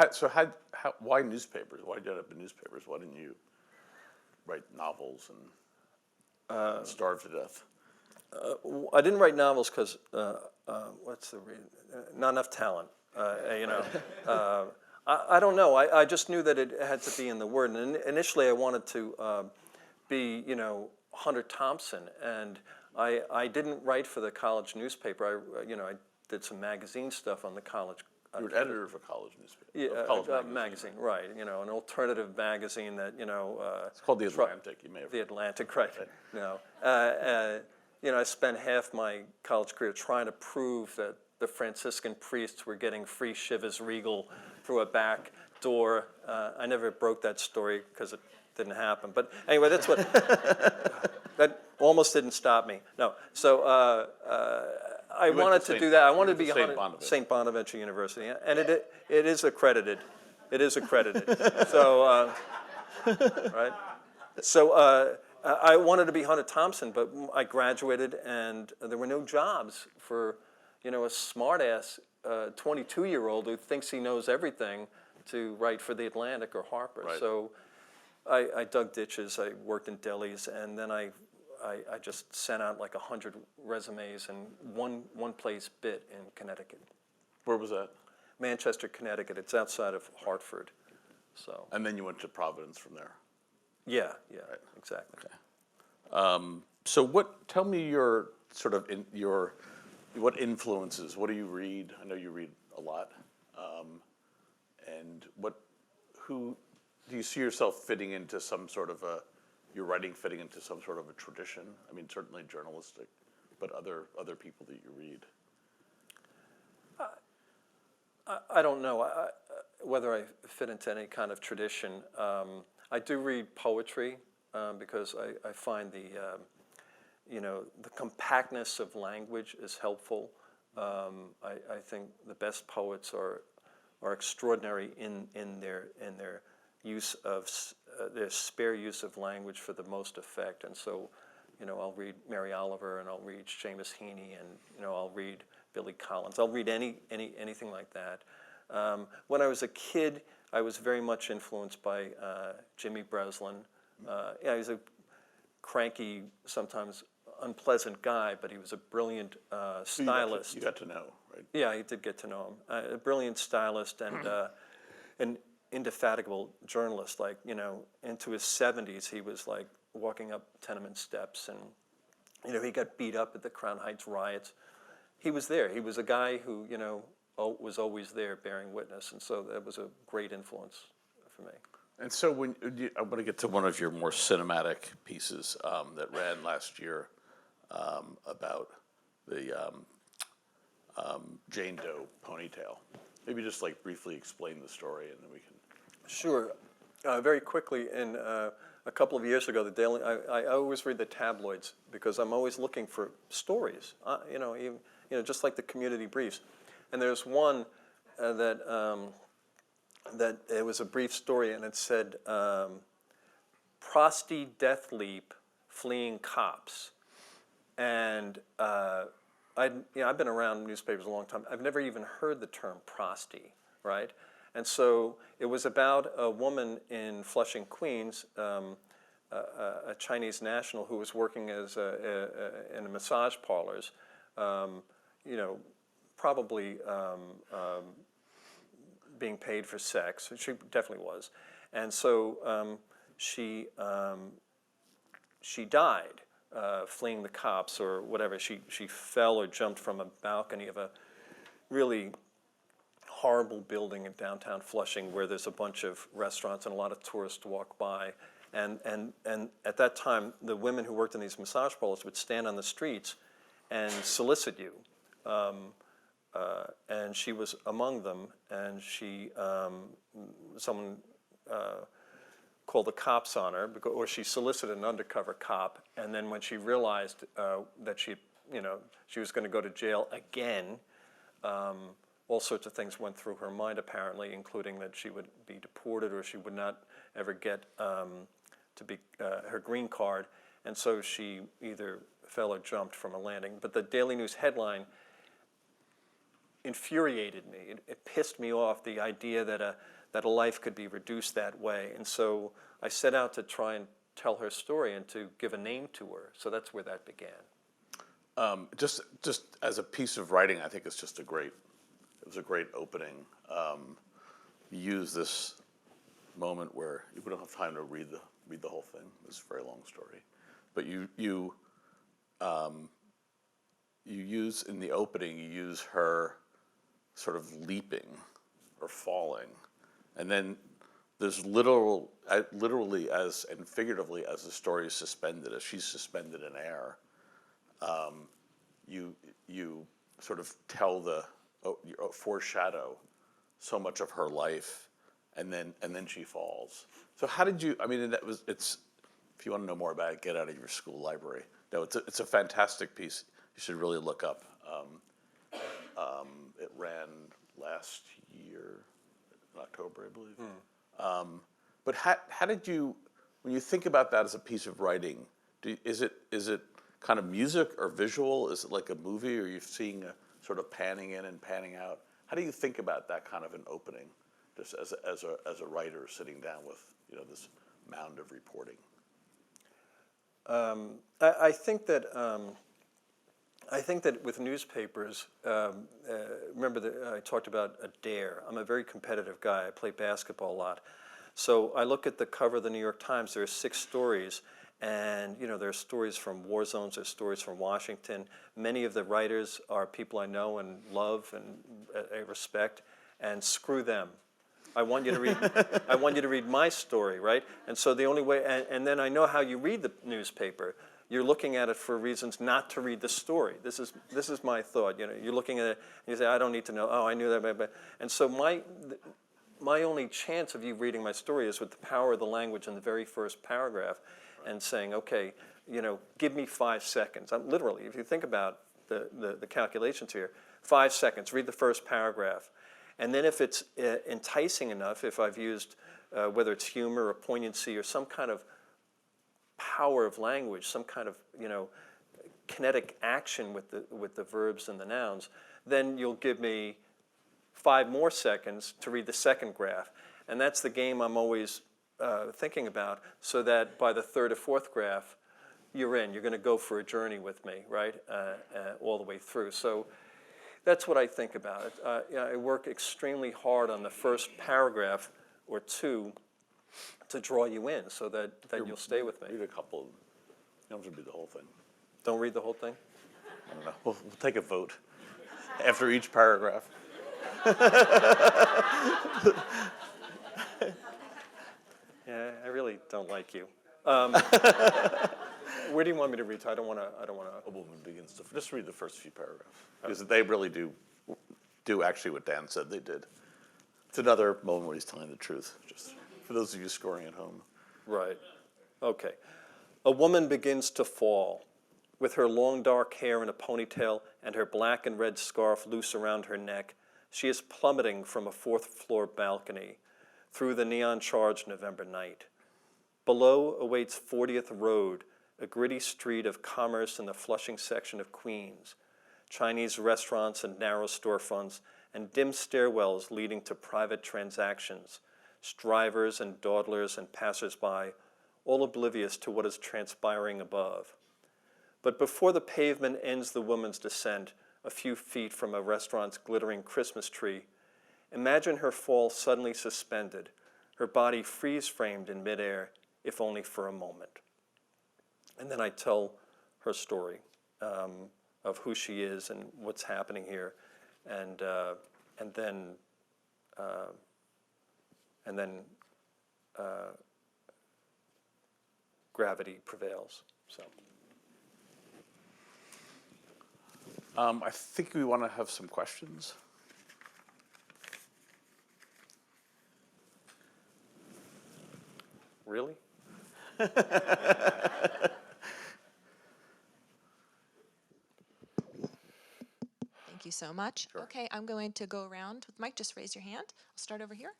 why newspapers? Why did you end up in newspapers? Why didn't you write novels and starve to death? I didn't write novels because, what's the reason? Not enough talent, I don't know. I just knew that it had to be in the Word. And initially I wanted to be, Hunter Thompson. And I didn't write for the college newspaper. I did some magazine stuff on the college. You were an editor of a college newspaper. Yeah, college magazine, right. An alternative magazine that, It's called The Atlantic. You may have The Atlantic, right. I spent half my college career trying to prove that the Franciscan priests were getting free Chivas Regal through a back door. I never broke that story because it didn't happen. But anyway, that's what, that almost didn't stop me. No, so I wanted to do that. I wanted to be St. Bonaventure University, and it is accredited. It is accredited. So, right? So I wanted to be Hunter Thompson, but I graduated, and there were no jobs for, a smart-ass 22-year-old who thinks he knows everything to write for the Atlantic or Harper. Right. So I dug ditches, I worked in delis, and then I just sent out like 100 resumes, and one place bit in Connecticut. Where was that? Manchester, Connecticut. It's outside of Hartford. So And then you went to Providence from there. yeah, exactly. So tell me your sort of what influences, what do you read? I know you read a lot. And who, do you see yourself fitting into some sort of your writing fitting into some sort of a tradition? I mean, certainly journalistic, but other people that you read. I don't know whether I fit into any kind of tradition. I do read poetry because I find the compactness of language is helpful. I think the best poets are extraordinary in their use of their spare use of language for the most effect. And so, I'll read Mary Oliver, and I'll read Seamus Heaney, and I'll read Billy Collins. I'll read anything like that. When I was a kid, I was very much influenced by Jimmy Breslin. He was a cranky, sometimes unpleasant guy, but he was a brilliant stylist. You got to know, right? Yeah, I did get to know him. A brilliant stylist and an indefatigable journalist. Like, into his 70s, he was like walking up tenement steps, and he got beat up at the Crown Heights riots. He was there. He was a guy who was always there, bearing witness, and so that was a great influence for me. And so I want to get to one of your more cinematic pieces that ran last year about the Jane Doe ponytail. Maybe just like briefly explain the story, and then we can. Sure. Very quickly, a couple of years ago, the Daily. I always read the tabloids because I'm always looking for stories. Just like the community briefs. And there's one that it was a brief story, and it said, "Prosty death leap fleeing cops," and I've been around newspapers a long time. I've never even heard the term prosty, right? And so it was about a woman in Flushing, Queens, a Chinese national who was working as in massage parlors, probably being paid for sex. She definitely was, and so she died fleeing the cops or whatever. She fell or jumped from a balcony of a really horrible building in downtown Flushing where there's a bunch of restaurants and a lot of tourists walk by. And at that time, the women who worked in these massage parlors would stand on the streets and solicit you. And she was among them, and someone called the cops on her, or she solicited an undercover cop, and then when she realized that she was going to go to jail again, all sorts of things went through her mind apparently, including that she would be deported or she would not ever get to be her green card, and so she either fell or jumped from a landing. But the Daily News headline infuriated me. It pissed me off, the idea that a life could be reduced that way. And so I set out to try and tell her story and to give a name to her. So that's where that began. Just as a piece of writing, I think it was a great opening. You use this moment where we don't have time to read the whole thing. It's a very long story, but you use in the opening. You use her sort of leaping or falling, and then there's literally as and figuratively as the story is suspended, as she's suspended in air. You sort of tell foreshadow so much of her life, and then she falls. So how did you? I mean, it's. If you want to know more about it, get out of your school library. No, it's a fantastic piece. You should really look up. It ran last year in October, I believe. But how did you, when you think about that as a piece of writing, is it kind of music or visual? Is it like a movie, or are you seeing a sort of panning in and panning out? How do you think about that kind of an opening? just as a writer sitting down with, this mound of reporting? I think that with newspapers, remember that I talked about a dare. I'm a very competitive guy. I play basketball a lot. So I look at the cover of the New York Times. There are 6 stories, and there are stories from war zones. There's stories from Washington. Many of the writers are people I know and love and I respect. And screw them. I want you to read. I want you to read my story, right? And so the only way, and then I know how you read the newspaper. You're looking at it for reasons not to read the story. This is my thought. You're looking at it and you say, I don't need to know. Oh, I knew that. And so my only chance of you reading my story is with the power of the language in the very first paragraph, and saying, okay, give me 5 seconds. Literally, if you think about the calculations here, 5 seconds. Read the first paragraph. And then if it's enticing enough, if I've used, whether it's humor or poignancy or some kind of power of language, some kind of, kinetic action with the verbs and the nouns, then you'll give me 5 more seconds to read the second graph. And that's the game I'm always thinking about, so that by the third or fourth graph, you're in. You're going to go for a journey with me, right, all the way through. So that's what I think about it. I work extremely hard on the first paragraph or 2 to draw you in, so that you'll stay with me. Read a couple. You don't have to read the whole thing. Don't read the whole thing? I don't know. We'll take a vote after each paragraph. Yeah, I really don't like you. Where do you want me to read to? I don't want to. A woman begins to just read the first few paragraphs, because they really do actually what Dan said they did. It's another moment where he's telling the truth, just for those of you scoring at home. Right. Okay. A woman begins to fall, with her long dark hair in a ponytail and her black and red scarf loose around her neck. She is plummeting from a 4th-floor balcony through the neon-charged November night. Below awaits 40th Road, a gritty street of commerce in the Flushing section of Queens, Chinese restaurants and narrow storefronts, and dim stairwells leading to private transactions, strivers and dawdlers and passers-by, all oblivious to what is transpiring above. But before the pavement ends the woman's descent, a few feet from a restaurant's glittering Christmas tree, imagine her fall suddenly suspended, her body freeze-framed in midair, if only for a moment. And then I tell her story of who she is and what's happening here, and then gravity prevails. So. I think we want to have some questions. Really? Thank you so much. Sure. Okay, I'm going to go around with Mike. Just raise your hand. I'll start over here.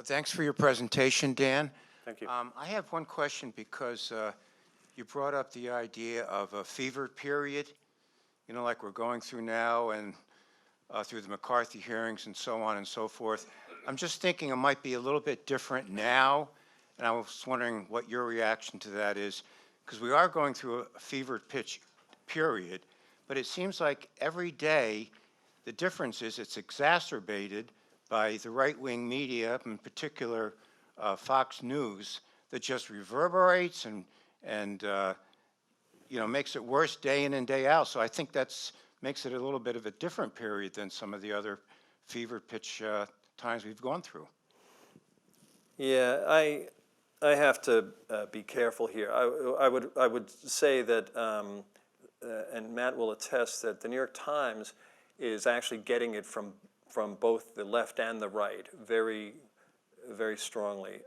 Thanks for your presentation, Dan. Thank you. I have one question, because you brought up the idea of a fever period, like we're going through now, and through the McCarthy hearings and so on and so forth. I'm just thinking it might be a little bit different now, and I was wondering what your reaction to that is, because we are going through a fever pitch period, but it seems like every day the difference is it's exacerbated by the right-wing media, in particular Fox News, that just reverberates and makes it worse day in and day out. So I think that's makes it a little bit of a different period than some of the other fever pitch times we've gone through. Yeah, I have to be careful here. I would say that, and Matt will attest, that the New York Times is actually getting it from both the left and the right very, very strongly.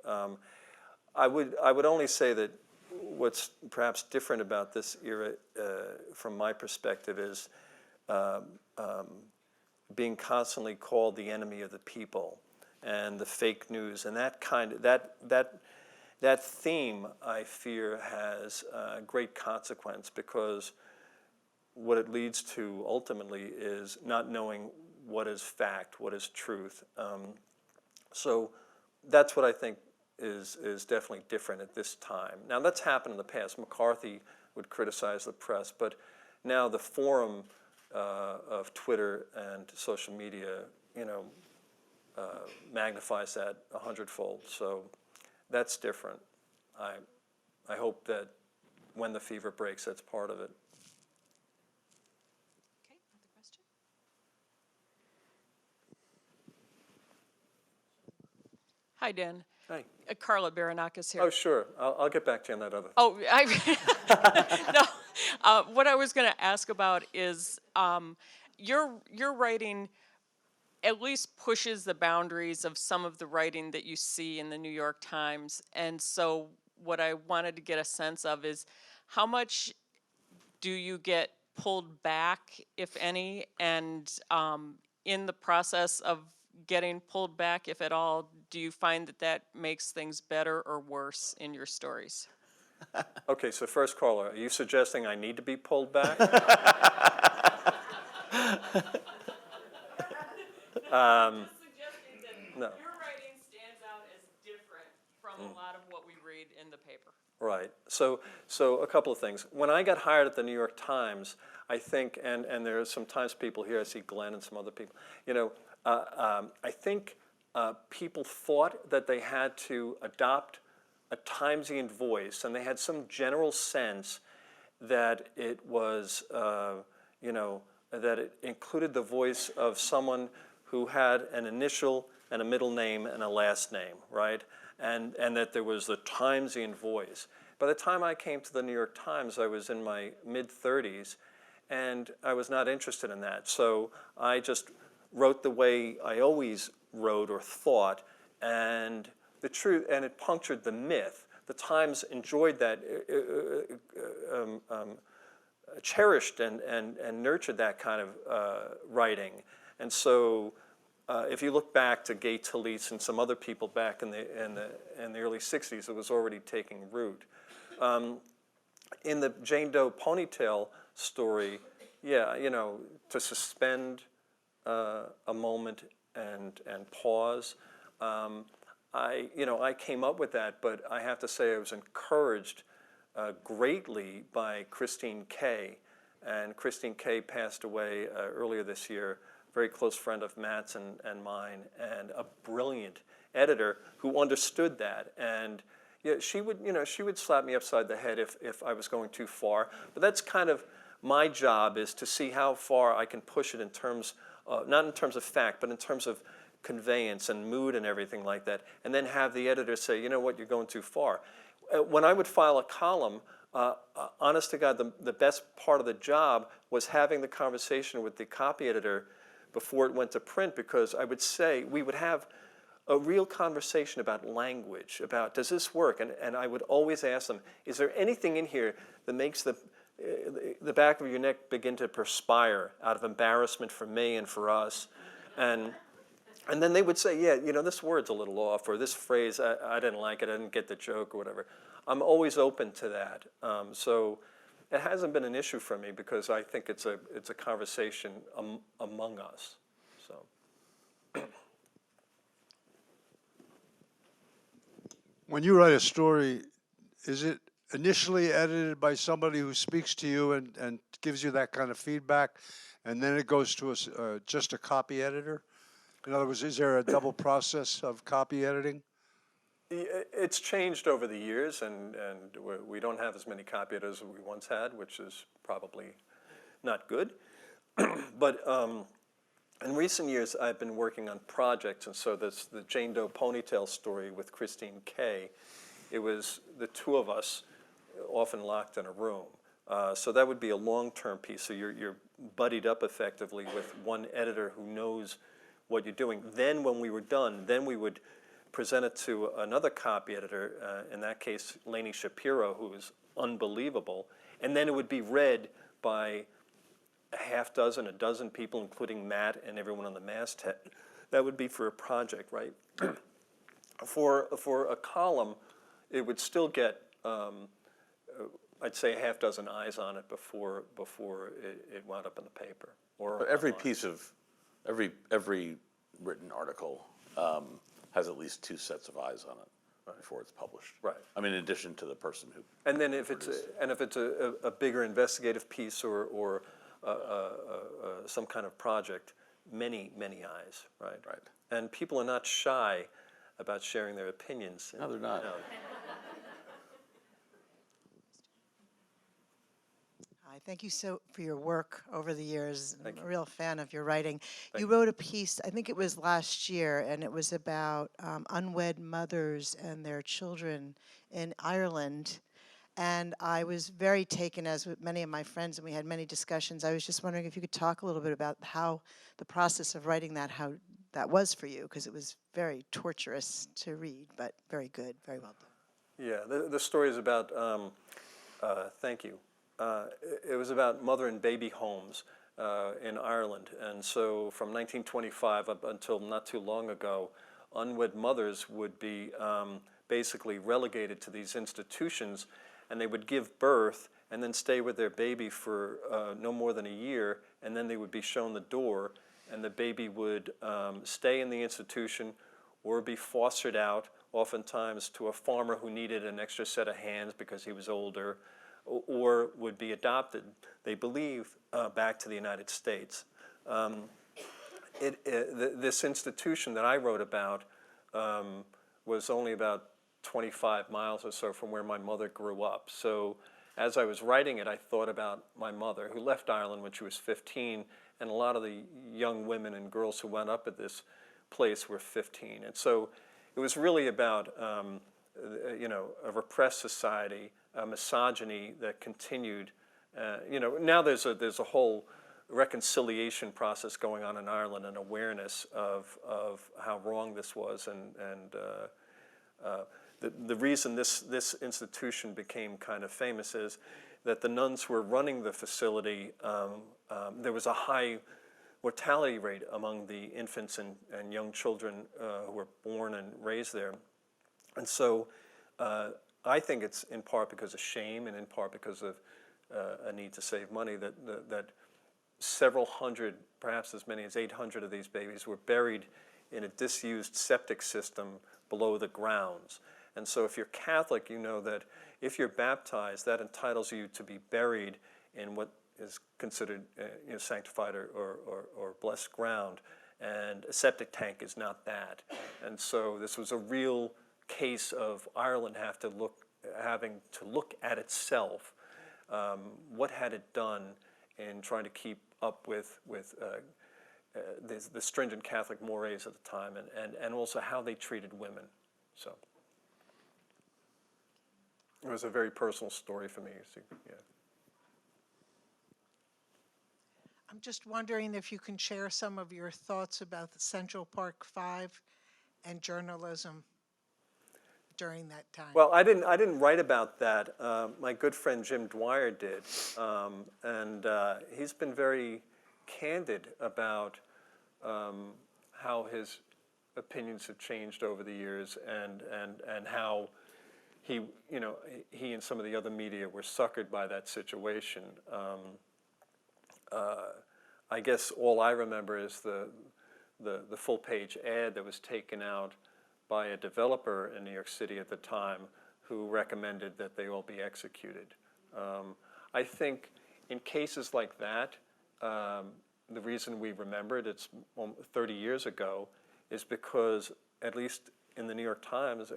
I would only say that what's perhaps different about this era, from my perspective, is being constantly called the enemy of the people, and the fake news, and that theme, I fear, has great consequence, because what it leads to ultimately is not knowing what is fact, what is truth. So that's what I think is definitely different at this time. Now, that's happened in the past. McCarthy would criticize the press, but now the forum of Twitter and social media, magnifies that 100-fold. So that's different. I hope that when the fever breaks, that's part of it. Okay, another question? Hi, Dan. Hi. Carla Baranakis here. Oh, sure. I'll get back to you on that other. Oh, no. What I was going to ask about is your writing at least pushes the boundaries of some of the writing that you see in the New York Times. And so what I wanted to get a sense of is how much do you get pulled back, if any, and in the process of getting pulled back, if at all, do you find that makes things better or worse in your stories? Okay, so first, Carla, are you suggesting I need to be pulled back? Suggesting that no. your writing stands out as different from a lot of what we read in the paper. Right. So a couple of things. When I got hired at the New York Times, I think, and there are some Times people here, I see Glenn and some other people, I think people thought that they had to adopt a Timesian voice, and they had some general sense that it was, that it included the voice of someone who had an initial and a middle name and a last name, right? And that there was the Timesian voice. By the time I came to the New York Times, I was in my mid-30s, and I was not interested in that. So I just wrote the way I always wrote or thought, and the truth, and it punctured the myth. The Times enjoyed that, cherished and nurtured that kind of writing. And so if you look back to Gay Talese and some other people back in the early 60s, it was already taking root. In the Jane Doe ponytail story, yeah, to suspend a moment and pause. I came up with that, but I have to say I was encouraged greatly by Christine Kay. And Christine Kay passed away earlier this year, very close friend of Matt's and mine, and a brilliant editor who understood that. And yeah, she would slap me upside the head if I was going too far. But that's kind of my job, is to see how far I can push it in terms, not in terms of fact, but in terms of conveyance and mood and everything like that, and then have the editor say, you know what, you're going too far. When I would file a column, honest to God, the best part of the job was having the conversation with the copy editor before it went to print, because I would say, we would have a real conversation about language, about does this work? And I would always ask them, is there anything in here that makes the back of your neck begin to perspire out of embarrassment for me and for us? And then they would say, yeah, this word's a little off, or this phrase, I didn't like it, I didn't get the joke, or whatever. I'm always open to that. So it hasn't been an issue for me, because I think it's a conversation among us. So. When you write a story, is it initially edited by somebody who speaks to you and gives you that kind of feedback, and then it goes to just a copy editor? In other words, is there a double process of copy editing? It's changed over the years, and we don't have as many copy editors as we once had, which is probably not good. But in recent years, I've been working on projects, and so the Jane Doe ponytail story with Christine Kay, it was the two of us often locked in a room. So that would be a long-term piece. So you're buddied up effectively with one editor who knows what you're doing. Then when we were done, then we would present it to another copy editor, in that case, Lainey Shapiro, who is unbelievable, and then it would be read by a dozen people, including Matt and everyone on the masthead. That would be for a project, right? For a column, it would still get, I'd say, a half dozen eyes on it before it wound up in the paper. But every piece of Every written article has at least 2 sets of eyes on it before it's published. Right. I mean, in addition to the person who. And then if it's a bigger investigative piece or some kind of project, many eyes, right? Right. And people are not shy about sharing their opinions. No, they're not. Hi, thank you so for your work over the years. Thank I'm a real fan of your writing. You wrote a piece, I think it was last year, and it was about unwed mothers and their children in Ireland. And I was very taken, as with many of my friends, and we had many discussions. I was just wondering if you could talk a little bit about how the process of writing that, how that was for you, because it was very torturous to read, but very good, very well done. Yeah, the story is about, thank you. It was about mother and baby homes in Ireland. And so from 1925 up until not too long ago, unwed mothers would be basically relegated to these institutions, and they would give birth and then stay with their baby for no more than a year, and then they would be shown the door, and the baby would stay in the institution or be fostered out, oftentimes to a farmer who needed an extra set of hands because he was older, or would be adopted, they believe, back to the United States. This institution that I wrote about was only about 25 miles or so from where my mother grew up. So as I was writing it, I thought about my mother, who left Ireland when she was 15, and a lot of the young women and girls who went up at this place were 15. And so it was really about a repressed society, a misogyny that continued. Now there's a whole reconciliation process going on in Ireland, and awareness of how wrong this was, and the reason this institution became kind of famous is that the nuns who were running the facility, there was a high mortality rate among the infants and young children who were born and raised there. And so I think it's in part because of shame, and in part because of a need to save money, that several hundred, perhaps as many as 800 of these babies were buried in a disused septic system below the grounds. And so if you're Catholic, you know that if you're baptized, that entitles you to be buried in what is considered sanctified or blessed ground. And a septic tank is not that. And so this was a real case of Ireland having to look at itself. What had it done in trying to keep up with the stringent Catholic mores at the time, and also how they treated women. So it was a very personal story for me. Yeah. I'm just wondering if you can share some of your thoughts about the Central Park 5 and journalism during that time. Well, I didn't write about that. My good friend Jim Dwyer did, and he's been very candid about how his opinions have changed over the years, and how he and some of the other media were suckered by that situation. I guess all I remember is the full-page ad that was taken out by a developer in New York City at the time, who recommended that they all be executed. I think in cases like that, the reason we remembered it's 30 years ago is because, at least in the New York Times,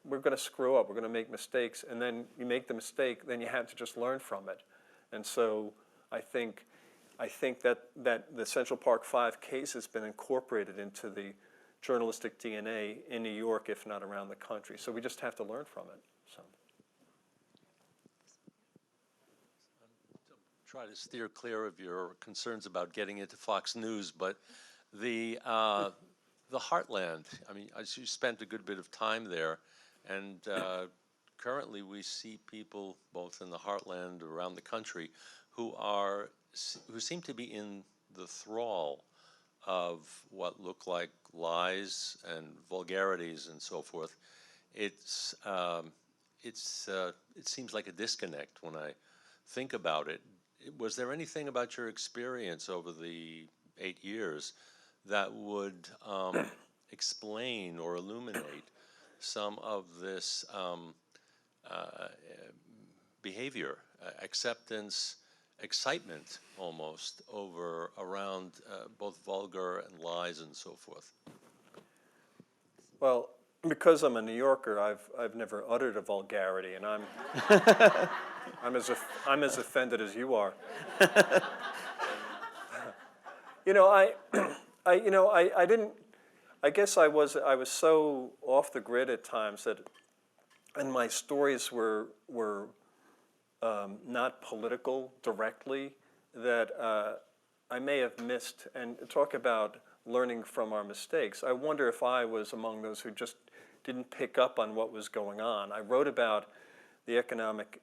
we're going to screw up, we're going to make mistakes, and then you make the mistake, then you have to just learn from it. And so I think that the Central Park 5 case has been incorporated into the journalistic DNA in New York, if not around the country. So we just have to learn from it. So. Try to steer clear of your concerns about getting into Fox News, but the Heartland, I mean, you spent a good bit of time there, and currently we see people both in the Heartland around the country who seem to be in the thrall of what look like lies and vulgarities and so forth. It seems like a disconnect when I think about it. Was there anything about your experience over the 8 years that would explain or illuminate some of this behavior, acceptance, excitement almost around both vulgar and lies and so forth? Well, because I'm a New Yorker, I've never uttered a vulgarity, and I'm I'm as offended as you are. You know, I didn't. I guess I was so off the grid at times that, and my stories were not political directly, that I may have missed. And talk about learning from our mistakes. I wonder if I was among those who just didn't pick up on what was going on. I wrote about the economic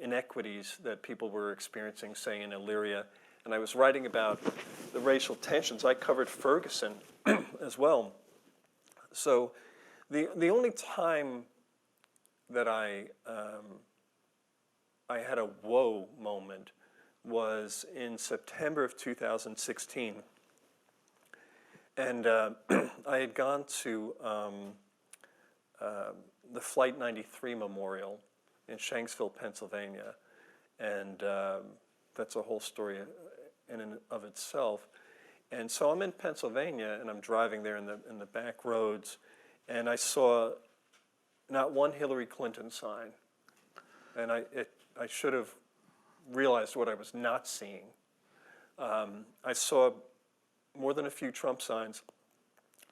inequities that people were experiencing, say, in Illyria, and I was writing about the racial tensions. I covered Ferguson as well. So the only time that I had a whoa moment was in September of 2016. And I had gone to the Flight 93 Memorial in Shanksville, Pennsylvania, and that's a whole story in and of itself. And so I'm in Pennsylvania, and I'm driving there in the back roads, and I saw not one Hillary Clinton sign, and I should have realized what I was not seeing. I saw more than a few Trump signs,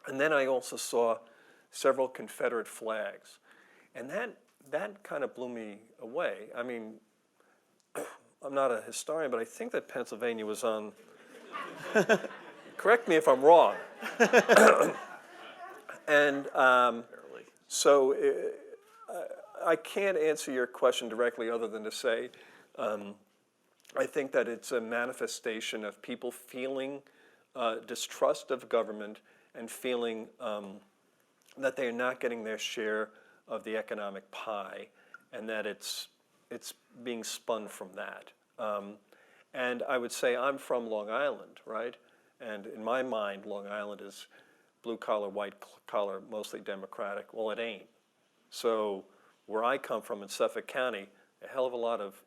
and then I also saw several Confederate flags, and that kind of blew me away. I mean, I'm not a historian, but I think that Pennsylvania was on, correct me if I'm wrong. And so I can't answer your question directly other than to say I think that it's a manifestation of people feeling distrust of government and feeling that they're not getting their share of the economic pie, and that it's being spun from that. And I would say I'm from Long Island, right? And in my mind, Long Island is blue collar, white collar, mostly Democratic. Well, it ain't. So where I come from in Suffolk County, a hell of a lot of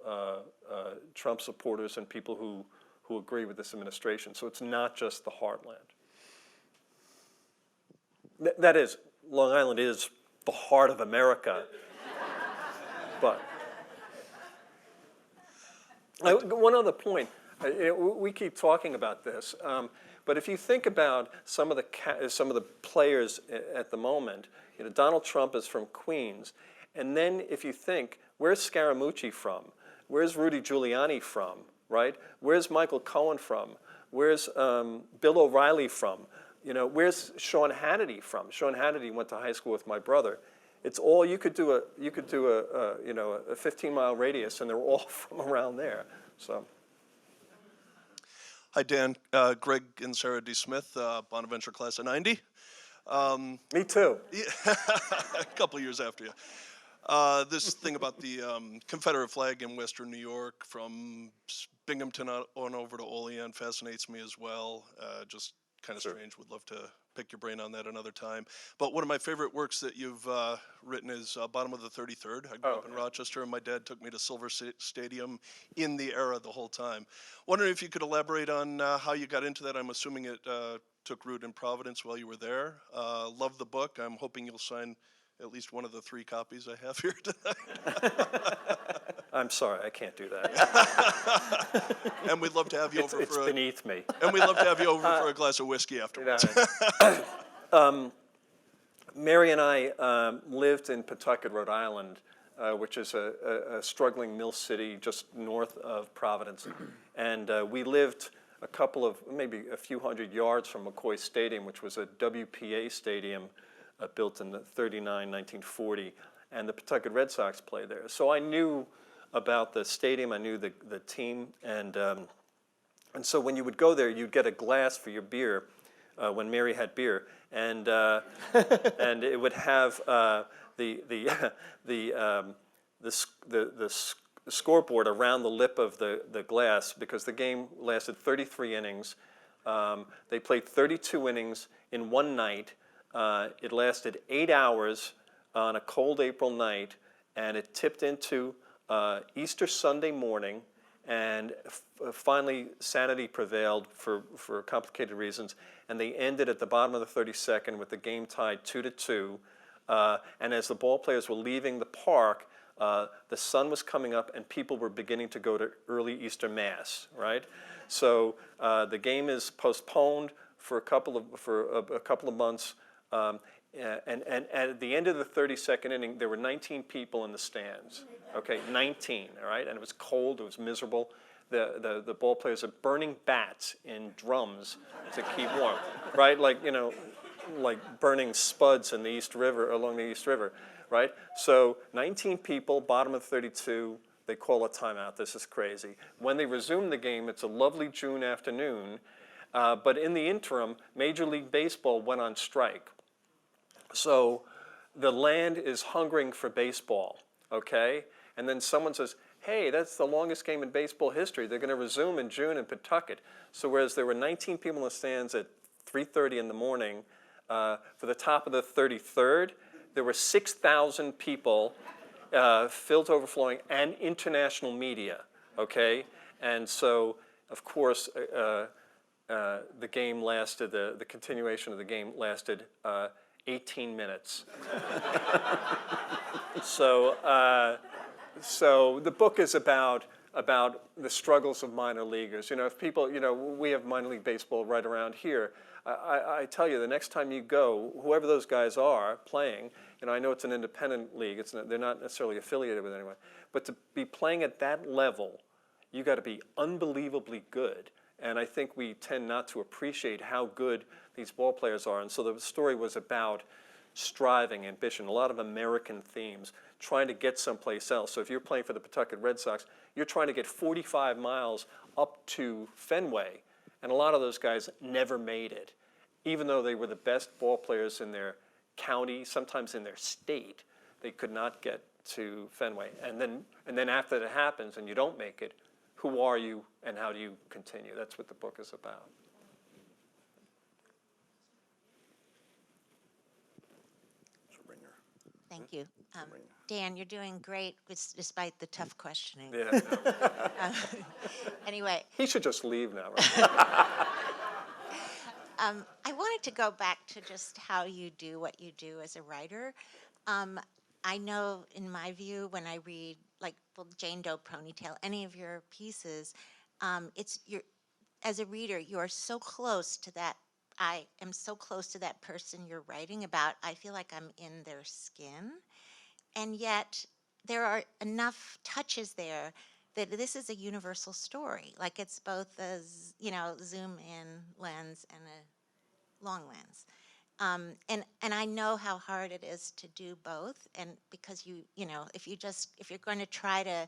Trump supporters and people who agree with this administration. So it's not just the heartland. That is, Long Island is the heart of America. But one other point, we keep talking about this, but if you think about some of the players at the moment, Donald Trump is from Queens, and then if you think, where's Scaramucci from? Where's Rudy Giuliani from? Right? Where's Michael Cohen from? Where's Bill O'Reilly from? Where's Sean Hannity from? Sean Hannity went to high school with my brother. It's all you could do a 15-mile radius, and they're all from around there. So. Hi, Dan. Greg and Sarah D. Smith, Bonaventure class of '90. Me too. A couple years after you. This thing about the Confederate flag in Western New York from Binghamton on over to Olean fascinates me as well. Just kind of strange. Would love to pick your brain on that another time. But one of my favorite works that you've written is Bottom of the 33rd. I grew up in Rochester, and my dad took me to Silver Stadium in the era the whole time. Wondering if you could elaborate on how you got into that. I'm assuming it took root in Providence while you were there. Love the book. I'm hoping you'll sign at least one of the 3 copies I have here tonight. I'm sorry, I can't do that. And we'd love to have you over it's for beneath me. And we'd love to have you over for a glass of whiskey afterwards. Mary and I lived in Pawtucket, Rhode Island, which is a struggling mill city just north of Providence. And we lived maybe a few hundred yards from McCoy Stadium, which was a WPA stadium built in 1940, and the Pawtucket Red Sox played there. So I knew about the stadium, I knew the team, and so when you would go there, you'd get a glass for your beer, when Mary had beer, and and it would have the scoreboard around the lip of the glass, because the game lasted 33 innings. They played 32 innings in one night. It lasted 8 hours on a cold April night, and it tipped into Easter Sunday morning, and finally sanity prevailed for complicated reasons, and they ended at the bottom of the 32nd with the game tied 2-2. And as the ball players were leaving the park, the sun was coming up and people were beginning to go to early Easter Mass, right? So the game is postponed for a couple of months. And at the end of the 32nd inning, there were 19 people in the stands. Okay, 19, all right? And it was cold, it was miserable. The ball players are burning bats in drums to keep warm, right? Like, you know, like burning spuds in the East River, along the East River, right? So 19 people, bottom of 32, they call a timeout. This is crazy. When they resume the game, it's a lovely June afternoon, but in the interim, Major League Baseball went on strike. So the land is hungering for baseball, okay? And then someone says, hey, that's the longest game in baseball history. They're going to resume in June in Pawtucket. So whereas there were 19 people in the stands at 3:30 in the morning, for the top of the 33rd, there were 6,000 people, filled to overflowing, and international media, okay? And so, of course, the game lasted, the continuation of the game lasted 18 minutes. So the book is about the struggles of minor leaguers. You know, if people, you know, we have minor league baseball right around here. I tell you, the next time you go, whoever those guys are playing, you know, I know it's an independent league. They're not necessarily affiliated with anyone, but to be playing at that level, you got to be unbelievably good. And I think we tend not to appreciate how good these ball players are. And so the story was about striving, ambition, a lot of American themes, trying to get someplace else. So if you're playing for the Pawtucket Red Sox, you're trying to get 45 miles up to Fenway. And a lot of those guys never made it, even though they were the best ball players in their county, sometimes in their state. They could not get to Fenway. And then after that happens and you don't make it, who are you and how do you continue? That's what the book is about. Thank you. Dan, you're doing great despite the tough questioning. Yeah. No. Anyway. He should just leave now, right? I wanted to go back to just how you do what you do as a writer. I know, in my view, when I read like Jane Doe Ponytail, any of your pieces, as a reader, you are so close to that. I am so close to that person you're writing about. I feel like I'm in their skin, and yet there are enough touches there that this is a universal story. Like it's both a zoom in lens and a long lens. And I know how hard it is to do both, and because if you're going to try to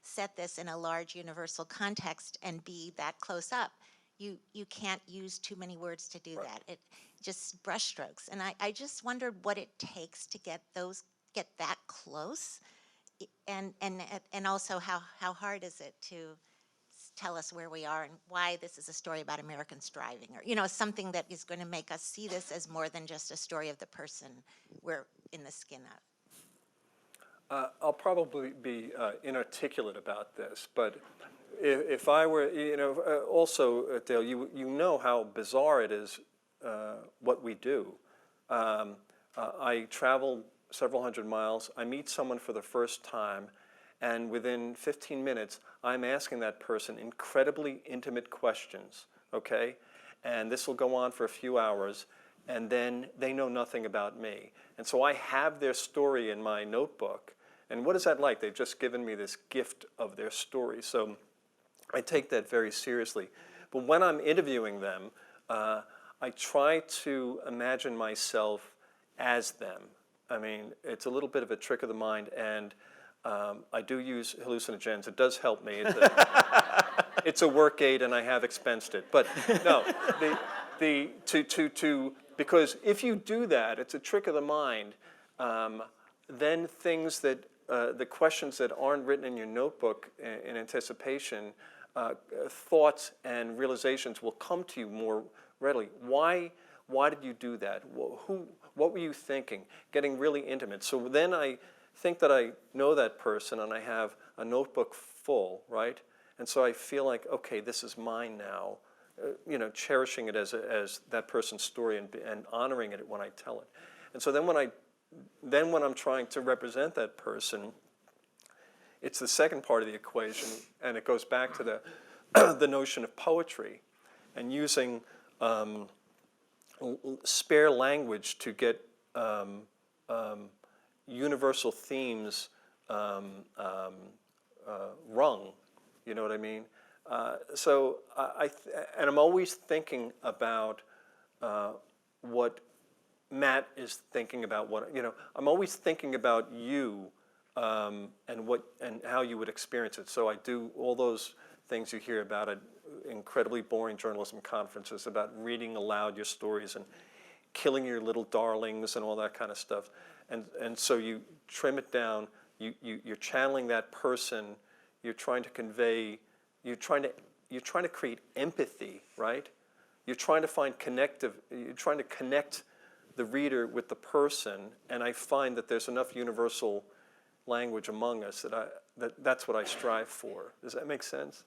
set this in a large universal context and be that close up, you can't use too many words to do that. It just brushstrokes. And I just wondered what it takes to get that close, and also how hard is it to tell us where we are and why this is a story about American striving, or something that is going to make us see this as more than just a story of the person we're in the skin of. I'll probably be inarticulate about this, but if I were, also, Dale, you know how bizarre it is what we do. I travel several hundred miles. I meet someone for the first time, and within 15 minutes, I'm asking that person incredibly intimate questions, okay? And this will go on for a few hours, and then they know nothing about me. And so I have their story in my notebook. And what is that like? They've just given me this gift of their story. So I take that very seriously. But when I'm interviewing them, I try to imagine myself as them. I mean, it's a little bit of a trick of the mind, and I do use hallucinogens. It does help me. It's a work aid, and I have expensed it. But no, because if you do that, it's a trick of the mind. Then things that the questions that aren't written in your notebook in anticipation thoughts and realizations will come to you more readily. Why did you do that? What were you thinking? Getting really intimate. So then I think that I know that person and I have a notebook full, right? And so I feel like, okay, this is mine now. Cherishing it as that person's story and honoring it when I tell it. And so then when I'm trying to represent that person, it's the second part of the equation, and it goes back to the notion of poetry and using spare language to get universal themes rung. You know what I mean? So I'm always thinking about what Matt is thinking about. I'm always thinking about you and how you would experience it. So I do all those things you hear about at incredibly boring journalism conferences about reading aloud your stories and killing your little darlings and all that kind of stuff. And so you trim it down. You're channeling that person. You're trying to convey. You're trying to create empathy, right? You're trying to find You're trying to connect the reader with the person, and I find that there's enough universal language among us that's what I strive for. Does that make sense?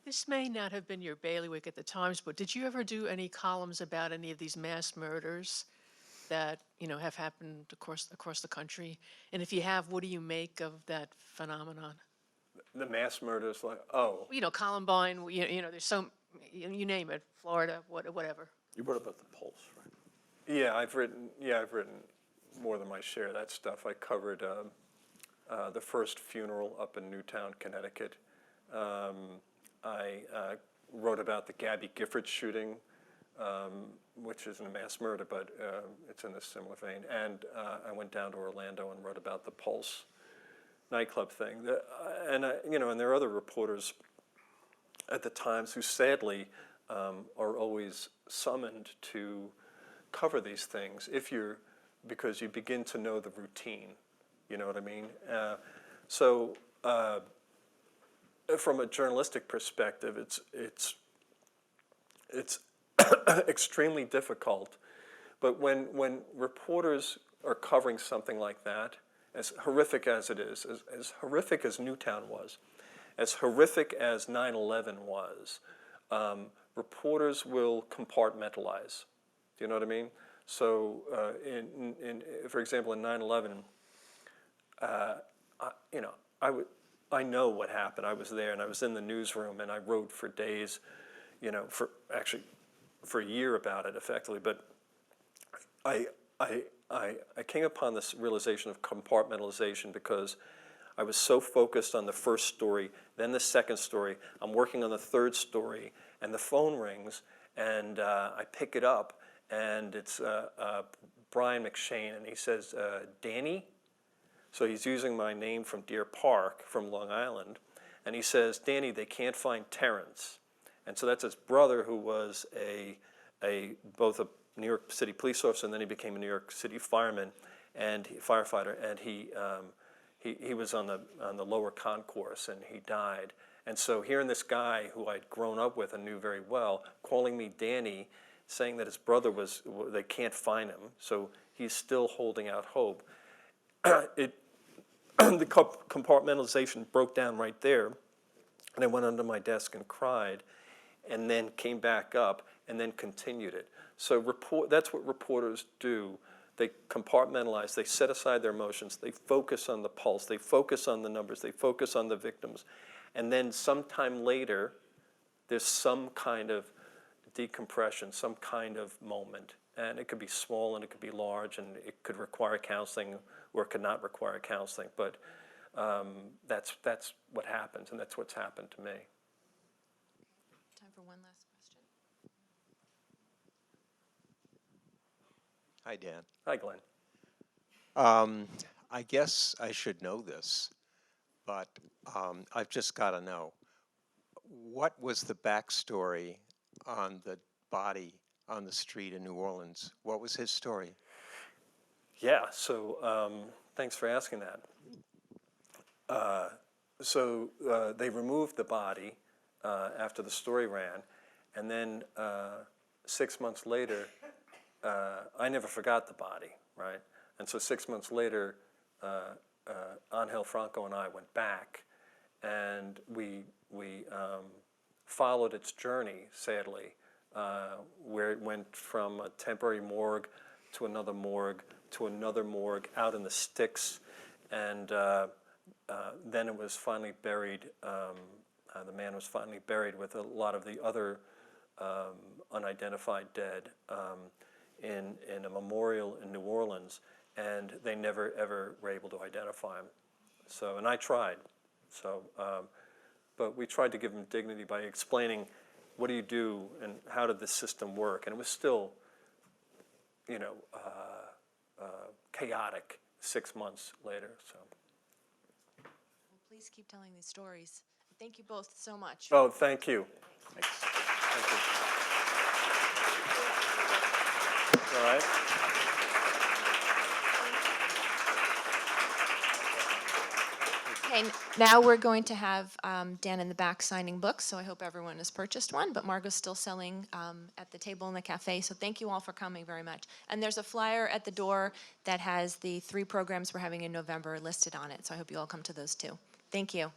This may not have been your bailiwick at the Times, but did you ever do any columns about any of these mass murders that have happened across the country? And if you have, what do you make of that phenomenon? The mass murders, Columbine. There's so you name it, Florida, whatever. You wrote about the Pulse, right? Yeah, I've written more than my share of that stuff. I covered the first funeral up in Newtown, Connecticut. I wrote about the Gabby Giffords shooting, which isn't a mass murder, but it's in a similar vein. And I went down to Orlando and wrote about the Pulse nightclub thing. And there are other reporters at the Times who sadly are always summoned to cover these things because you begin to know the routine. You know what I mean? So from a journalistic perspective, it's extremely difficult. But when reporters are covering something like that, as horrific as it is, as horrific as Newtown was, as horrific as 9/11 was, reporters will compartmentalize. Do you know what I mean? So, for example, in 9/11, I know what happened. I was there, and I was in the newsroom, and I wrote for days, for a year about it, effectively. But I came upon this realization of compartmentalization because I was so focused on the first story, then the second story. I'm working on the third story, and the phone rings, and I pick it up, and it's Brian McShane, and he says, Danny? So he's using my name from Deer Park, from Long Island, and he says, Danny, they can't find Terrence. And so that's his brother, who was both a New York City police officer, and then he became a New York City fireman and firefighter, and he was on the lower concourse, and he died. And so hearing this guy who I'd grown up with and knew very well calling me Danny, saying that his brother they can't find him, so he's still holding out hope. The compartmentalization broke down right there, and I went under my desk and cried, and then came back up and then continued it. So that's what reporters do. They compartmentalize, they set aside their emotions, they focus on the pulse, they focus on the numbers, they focus on the victims, and then sometime later, there's some kind of decompression, some kind of moment. And it could be small and it could be large, and it could require counseling or it could not require counseling. But that's what happens, and that's what's happened to me. Time for one last question. Hi, Dan. Hi, Glenn. I guess I should know this, but I've just got to know. What was the backstory on the body on the street in New Orleans? What was his story? Yeah, so thanks for asking that. They removed the body after the story ran, and then 6 months later, I never forgot the body, right? And so 6 months later, Angel Franco and I went back, and we followed its journey, sadly, where it went from a temporary morgue to another morgue to another morgue out in the sticks, and then it was finally buried. The man was finally buried with a lot of the other unidentified dead in a memorial in New Orleans, and they never ever were able to identify him. So, and I tried. So, but we tried to give him dignity by explaining what do you do and how did this system work, and it was still, you know, chaotic 6 months later. So. Well, please keep telling these stories. Thank you both so much. Oh, thank you. Thanks. Thank you. All right. Okay, now we're going to have Dan in the back signing books, so I hope everyone has purchased one, but Margot's still selling at the table in the cafe, so thank you all for coming very much. And there's a flyer at the door that has the 3 programs we're having in November listed on it, so I hope you all come to those too. Thank you.